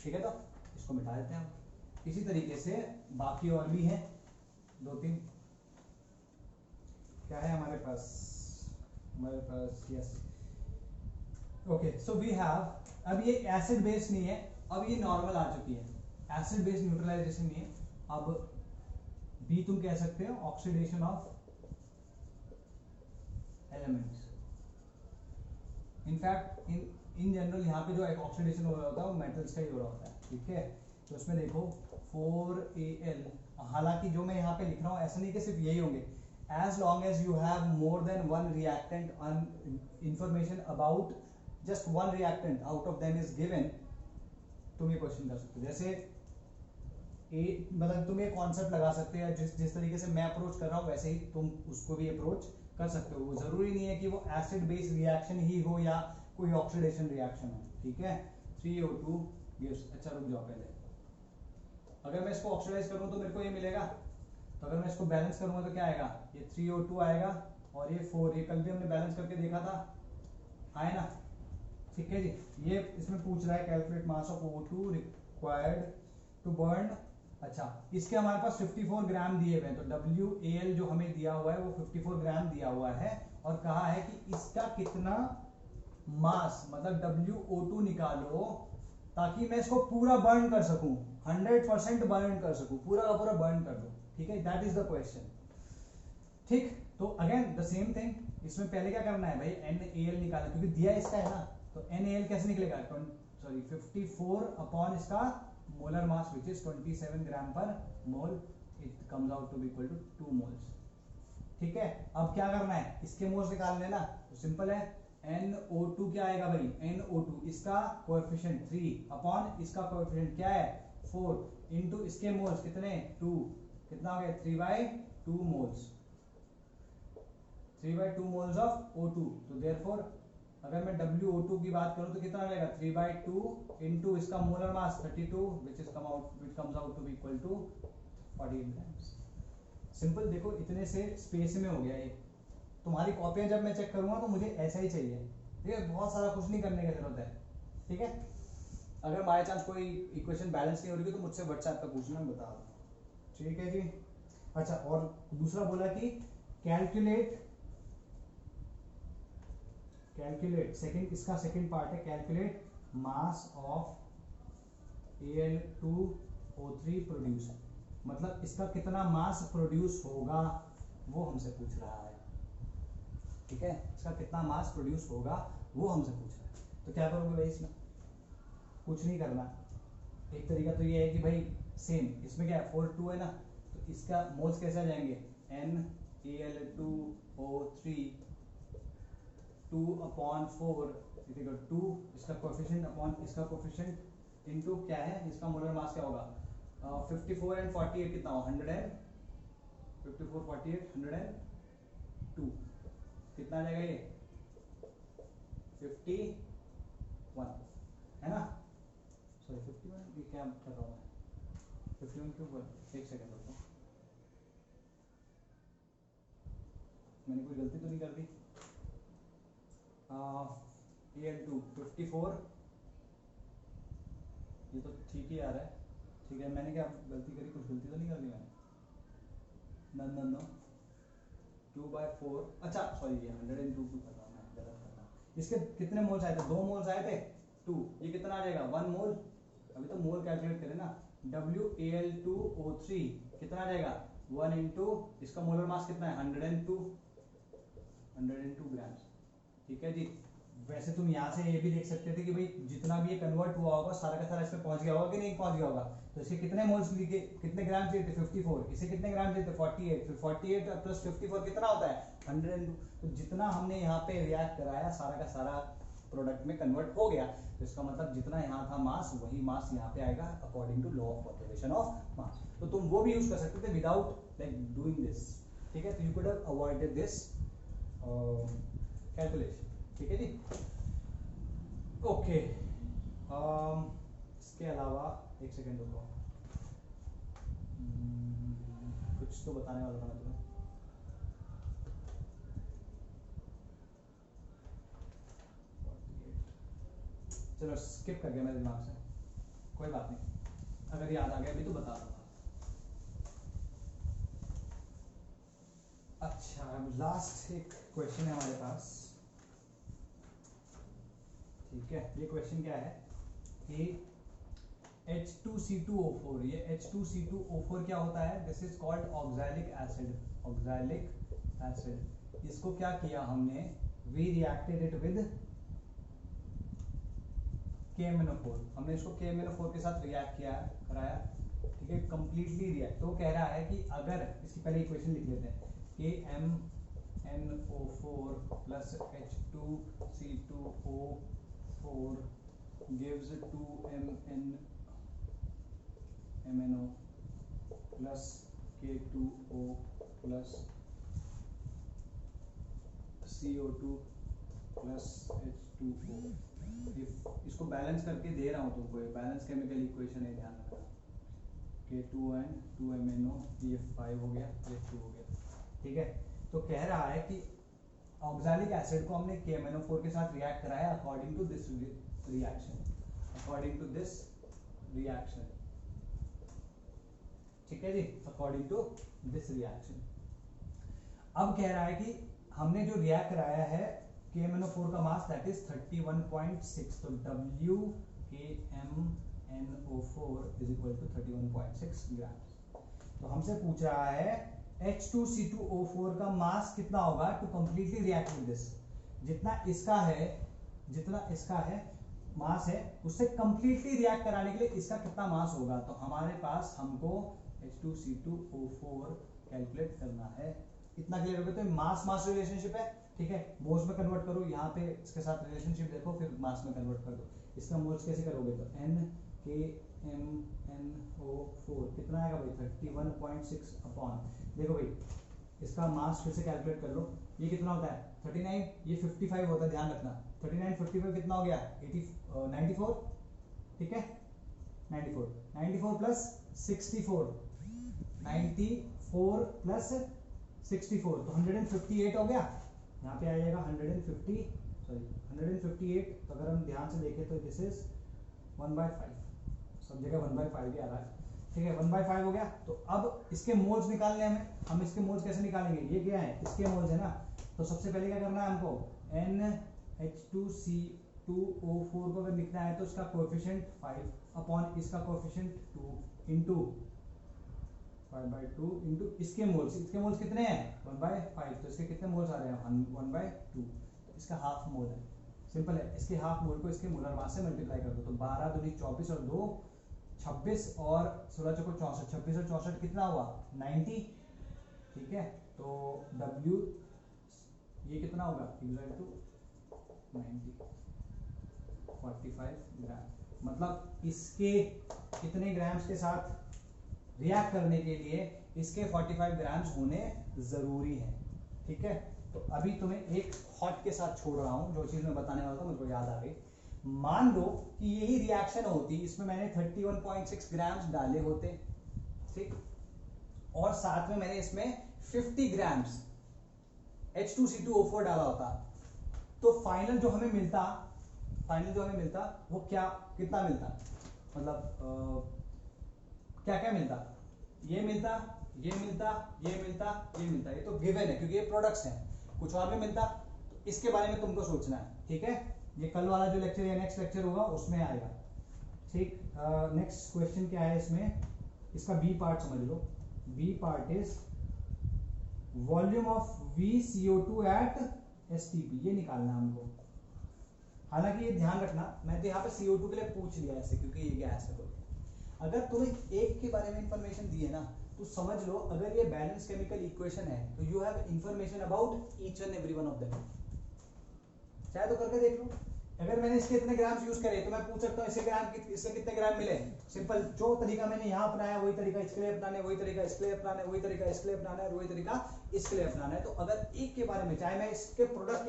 ठीक है। तो इसको मिटा देते हैं हम। इसी तरीके से बाकी और भी हैं दो तीन, क्या है हमारे पास yes, okay. So we have, अब ये एसिड बेस नहीं है, अब ये नॉर्मल आ चुकी है, एसिड बेस न्यूट्रलाइजेशन नहीं है। अब बी तुम कह सकते हो oxidation of elements. In fact in general यहाँ पे जो ऑक्सीडेशन हो रहा होता है वो मेटल्स का ही हो रहा होता है, ठीक है। तो उसमें देखो 4Al, हालांकि जो मैं यहाँ पे लिख रहा हूँ ऐसा नहीं कि सिर्फ यही होंगे, as long as you have more than one reactant and information about just one reactant out of them is given, तुम ये क्वेश्चन कर सकते हो। जैसे मतलब तुम ये कॉन्सेप्ट लगा सकते हो, जिस तरीके से मैं अप्रोच कर रहा हूँ वैसे ही तुम उसको भी अप्रोच कर सकते हो। वो जरूरी नहीं है कि वो एसिड बेस रिएक्शन ही हो या कोई ऑक्सीडेशन रिएक्शन हो, ठीक है। 3O2 गिव्स, अच्छा रुक जाओ पहले, अगर मैं इसको ऑक्सीडाइज करूँ तो मेरे को ये मिलेगा, तो अगर मैं इसको बैलेंस करूंगा तो क्या आएगा, ये 3O2 आएगा और ये 4, ये कल भी हमने बैलेंस करके देखा था, आए ना, ठीक है जी। ये इसमें पूछ रहा है calculate mass of O2 required to burn. अच्छा, इसके हमारे पास 54 ग्राम दिए हुए हैं, तो WAL जो हमें दिया हुआ है वो 54 ग्राम दिया हुआ है, और कहा है कि इसका कितना मास, मतलब WO2 निकालो ताकि मैं इसको पूरा बर्न कर सकूं, 100% बर्न कर सकूं, पूरा का पूरा बर्न कर दो, ठीक है। दैट इज द क्वेश्चन, ठीक। तो अगेन द सेम थिंग, इसमें पहले क्या करना है भाई, NaL निकालना, क्योंकि दिया इसका है ना, तो NaL कैसे निकलेगा, सॉरी 54 अपॉन इसका molar mass which is 27 gram पर mole, it comes out to be equal to 2 moles, ठीक है। अब क्या करना है, इसके मोल्स निकालने ना, तो सिंपल है, NO2 क्या आएगा भाई, NO2 इसका कोएफिशिएंट 3 अपॉन इसका कोएफिशिएंट क्या है 4 इनटू इसके मोल्स कितने 2, कितना हो गया 3/2 मोल्स, 3/2 मोल्स ऑफ O2। तो देयरफॉर अगर मैं WO2 की बात करूं तो कितना रहेगा 3/2 इनटू इसका molar mass 32 which comes out to be equal to 48 grams. Simple, देखो इतने से स्पेस में हो गया ये। तुम्हारी कॉपियां जब मैं चेक करूंगा तो मुझे ऐसा ही चाहिए, ठीक है, बहुत सारा कुछ नहीं करने की जरूरत है, ठीक है। अगर बाय चांस कोई इक्वेशन बैलेंस नहीं हो रही तो मुझसे व्हाट्सएप पे पूछना, बता दूं, ठीक है जी। अच्छा, और दूसरा बोला कि कैलकुलेट सेकंड, इसका सेकंड पार्ट है calculate mass of Al2O3 produce, मतलब इसका कितना मास प्रोड्यूस होगा वो हमसे पूछ रहा है, ठीक है। इसका कितना मास प्रोड्यूस होगा वो हमसे पूछ रहा है। तो क्या करोगे भाई, इसमें कुछ नहीं करना। एक तरीका तो ये है कि भाई सेम, इसमें क्या है 4 2 है ना, तो इसका मोल्स कैसे आ जाएंगे, NaL2O3 2/4 इक्वल 2, इसका कोएफिशिएंट अपॉन इसका कोएफिशिएंट इनटू क्या है, इसका मोलर मास क्या होगा 54 एंड 48 कितना हो 100 54 48 102, कितना आ जाएगा ये 51 है ना, सॉरी 51 ये क्या कर रहा हूँ मैं, 51 क्यों बोल, एक सेकंड रुको, मैंने कोई गलती तो नहीं कर दी। AL2 54, ये तो ठीक ही आ रहा है, ठीक है, मैंने क्या गलती करी, कुछ गलती तो नहीं कर दी मैंने, नो 2/4, अच्छा सॉरी ये 102 क्यों कर रहा हूँ मैं, गलत कर रहा हूँ। इसके कितने मोल्स आए थे, 2 मोल्स आए थे, 2, ये कितना आ जाएगा 1 मोल, अभी तो मोल कैलकुलेट करें ना, WAL2O3 कितना आ जाएगा 1 इंटू इसका मोलर मास कितना है 102 ग्राम्स, ठीक है जी। वैसे तुम यहाँ से ये भी देख सकते थे कि भाई जितना भी ये कन्वर्ट हुआ होगा सारा का सारा इसमें पहुंच गया होगा कि नहीं पहुंच गया होगा, तो इसके कितने मोल्स लिए, कितने ग्राम चाहिए थे 54, इसे कितने ग्राम चाहिए थे 48, फिर 48 प्लस 54 कितना होता है 102, तो जितना हमने यहाँ पे रिएक्ट कराया सारा का सारा प्रोडक्ट में कन्वर्ट हो गया, तो इसका मतलब जितना यहाँ था मास वही मास यहाँ पे आएगा according to law of conservation of mass. तो तुम वो भी यूज कर सकते थे विदाउट लाइक डूइंग दिस, ठीक है, तो you could have avoided this calculation, ठीक है जी। ओके इसके अलावा एक सेकेंड रुको, कुछ तो बताने वाला था मैं तुम्हें, चलो स्किप कर गया मेरे दिमाग से, कोई बात नहीं, अगर याद आ गया भी तो बता दूंगा। अच्छा लास्ट एक क्वेश्चन है हमारे पास, ठीक है, ये क्वेश्चन क्या है कि H2C2O4, ये H2C2O4 क्या होता है, this is called oxalic acid, oxalic acid, इसको क्या किया हमने, we reacted it with KMnO4, हमने इसको KMnO4 के साथ रिएक्ट किया कराया, ठीक है, कंप्लीटली रिएक्ट, तो कह रहा है कि अगर इसकी पहले इक्वेशन लिख लेते हैं, KMnO4 plus H2C2O4 gives 2MnO plus K2O plus CO2 plus H2O, इसको बैलेंस करके दे रहा हूँ तुमको, बैलेंस केमिकल इक्वेशन है, ध्यान रखना, K2N 2MnO, ये 5 हो गया, ये 2 हो गया, ठीक है। तो कह रहा है कि ऑक्सैलिक एसिड को हमने KMnO4 के साथ रिएक्ट कराया according to this reaction, according to this reaction, ठीक है जी, अकॉर्डिंग टू दिस रिएक्शन। अब कह रहा है कि हमने जो रिएक्ट कराया है KMnO4 का मास दैट इज 31.6, तो WKMnO4 इज इक्वल टू 31.6 ग्राम। तो हमसे पूछ रहा है H2C2O4 का मास कितना होगा to completely react with this, जितना इसका है मास है, उससे कंप्लीटली रिएक्ट कराने के लिए इसका कितना मास होगा, तो हमारे पास हमको H2C2O4 कैलकुलेट करना है, इतना क्लियर हो गया। तो मास मास रिलेशनशिप है, ठीक है, मोल्स में कन्वर्ट करो, यहाँ पे इसके साथ रिलेशनशिप देखो, फिर मास में कन्वर्ट कर दो, इसका मोल्स कैसे करोगे, तो NKMnO4 कितना आएगा भाई 31.6 अपॉन, देखो भाई इसका मास फिर से कैलकुलेट कर लो, ये कितना होता है 39, ये 55 होता है, ध्यान रखना 39 55 कितना हो गया 94, ठीक है, 94 प्लस 64, 94 प्लस 64 तो 158 हो गया, यहाँ पे आ जाएगा 158, तो अगर हम ध्यान से देखें तो दिस इज 1/5, सब जगह 1/5 ही आ रहा है, ठीक है, 1/5 हो गया। तो अब इसके मोल्स निकालने हमें, हम इसके मोल्स कैसे निकालेंगे, ये क्या है इसके मोल्स है ना, तो सबसे पहले क्या करना है हमको, NH2C2O4 को अगर लिखना है तो इसका कोएफिशिएंट 5 अपॉन इसका कोएफिशिएंट 2 इंटू 5/2 इंटू इसके मोल्स कितने हैं 1/5, तो इसके कितने मोल्स आ रहे हैं 1/2, तो इसका हाफ मोल है, सिंपल है, इसके हाफ मोल को इसके मोलर मास से मल्टीप्लाई कर दो, तो 12 दूनी 24 और 2 26 और 16 चौको 64, 26 और 64 कितना हुआ 90, ठीक है, तो W ये कितना होगा इक्वल टू 90 45 ग्राम, मतलब इसके कितने ग्राम्स के साथ रिएक्ट करने के लिए इसके 45 ग्राम्स होने जरूरी है, ठीक है, तो अभी तुम्हें एक हॉट के साथ छोड़ रहा हूं, जो चीज मैं बताने वाला था मुझे याद आ गई। मान लो कि यही रिएक्शन होती, इसमें मैंने 31.6 ग्राम्स डाले होते, ठीक, और साथ में मैंने इसमें 50 ग्राम्स H2C2O4 डाला होता, तो फाइनल जो हमें मिलता वो क्या कितना मिलता, मतलब क्या क्या मिलता, ये मिलता, ये मिलता, ये मिलता, ये मिलता, ये तो गिवन है क्योंकि ये प्रोडक्ट्स हैं, कुछ और भी मिलता, तो इसके बारे में तुमको सोचना है, ठीक है। ये कल वाला जो लेक्चर या नेक्स्ट लेक्चर होगा उसमें आएगा, ठीक। नेक्स्ट क्वेश्चन क्या है इसमें, इसका बी पार्ट समझ लो। B part is volume of VCO2 at STP, ये निकालना है हमको। हालांकि ये ध्यान रखना, मैं तो यहाँ पे CO2 के लिए पूछ लिया ऐसे क्योंकि ये गैस है, बोल अगर तुम्हें एक के बारे में इंफॉर्मेशन दी है ना, तो समझ लो अगर ये बैलेंस केमिकल इक्वेशन है तो you have information about each and every one of them. चाहे तो करके देख लो, अगर मैंने इसके इतने ग्राम्स यूज करे तो मैं पूछ सकता हूँ इसके कितने ग्राम मिले। सिंपल, जो तरीका मैंने यहाँ अपनाया वही तरीका इसके लिए अपनाना है, वही तरीका इसके लिए अपनाना है, वही तरीका इसके लिए अपनाना है, वही तरीका इसके लिए अपनाना है। तो अगर एक के बारे में, चाहे मैं इसके प्रोडक्ट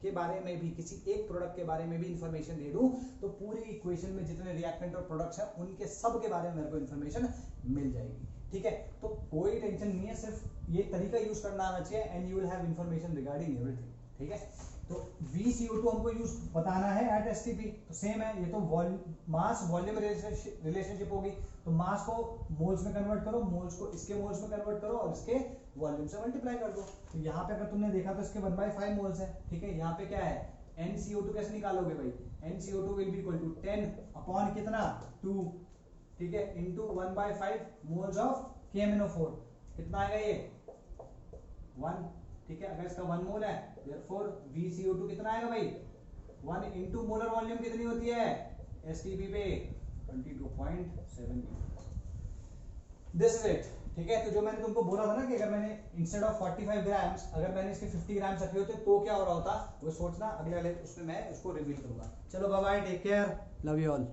के बारे में भी किसी एक प्रोडक्ट के बारे में भी इंफॉर्मेशन दे दूं, तो पूरी इक्वेशन में जितने रिएक्टेंट और प्रोडक्ट्स हैं उनके सब के बारे में मेरे को इंफॉर्मेशन मिल जाएगी, ठीक है। तो कोई टेंशन नहीं है, सिर्फ ये तरीका यूज करना आना चाहिए and you will have information regarding everything, ठीक है। तो VCO2 हमको यूज बताना है एट STP, तो सेम है, ये तो मास वॉल्यूम रिलेशनशिप होगी, तो मास को मोल्स में कन्वर्ट करो, मोल्स को इसके मोल्स में कन्वर्ट करो और इसके वॉल्यूम से मल्टीप्लाई कर दो। तो यहाँ पे अगर तुमने देखा तो इसके 1/5 मोल्स है, ठीक है। यहाँ पे क्या है, NCO2 कैसे निकालोगे भाई, NCO2 will be equal to 10 upon कितना 2, ठीक है, इंटू 1/5 मोल्स ऑफ KMnO4, कितना आएगा ये 1, ठीक है। अगर इसका 1 मोल है therefore VCO2 कितना आएगा भाई 1 इंटू मोलर वॉल्यूम कितनी होती है STP पे 22.7। दिस इज इट, ठीक है। तो जो मैंने तुमको बोला था ना कि अगर मैंने इंस्टेड ऑफ 45 ग्राम्स अगर मैंने इसके 50 ग्राम्स रखे होते तो क्या हो रहा होता, वो सोचना, अगले वाले उसमें मैं उसको रिवील करूंगा। चलो bye bye, take care, love you all.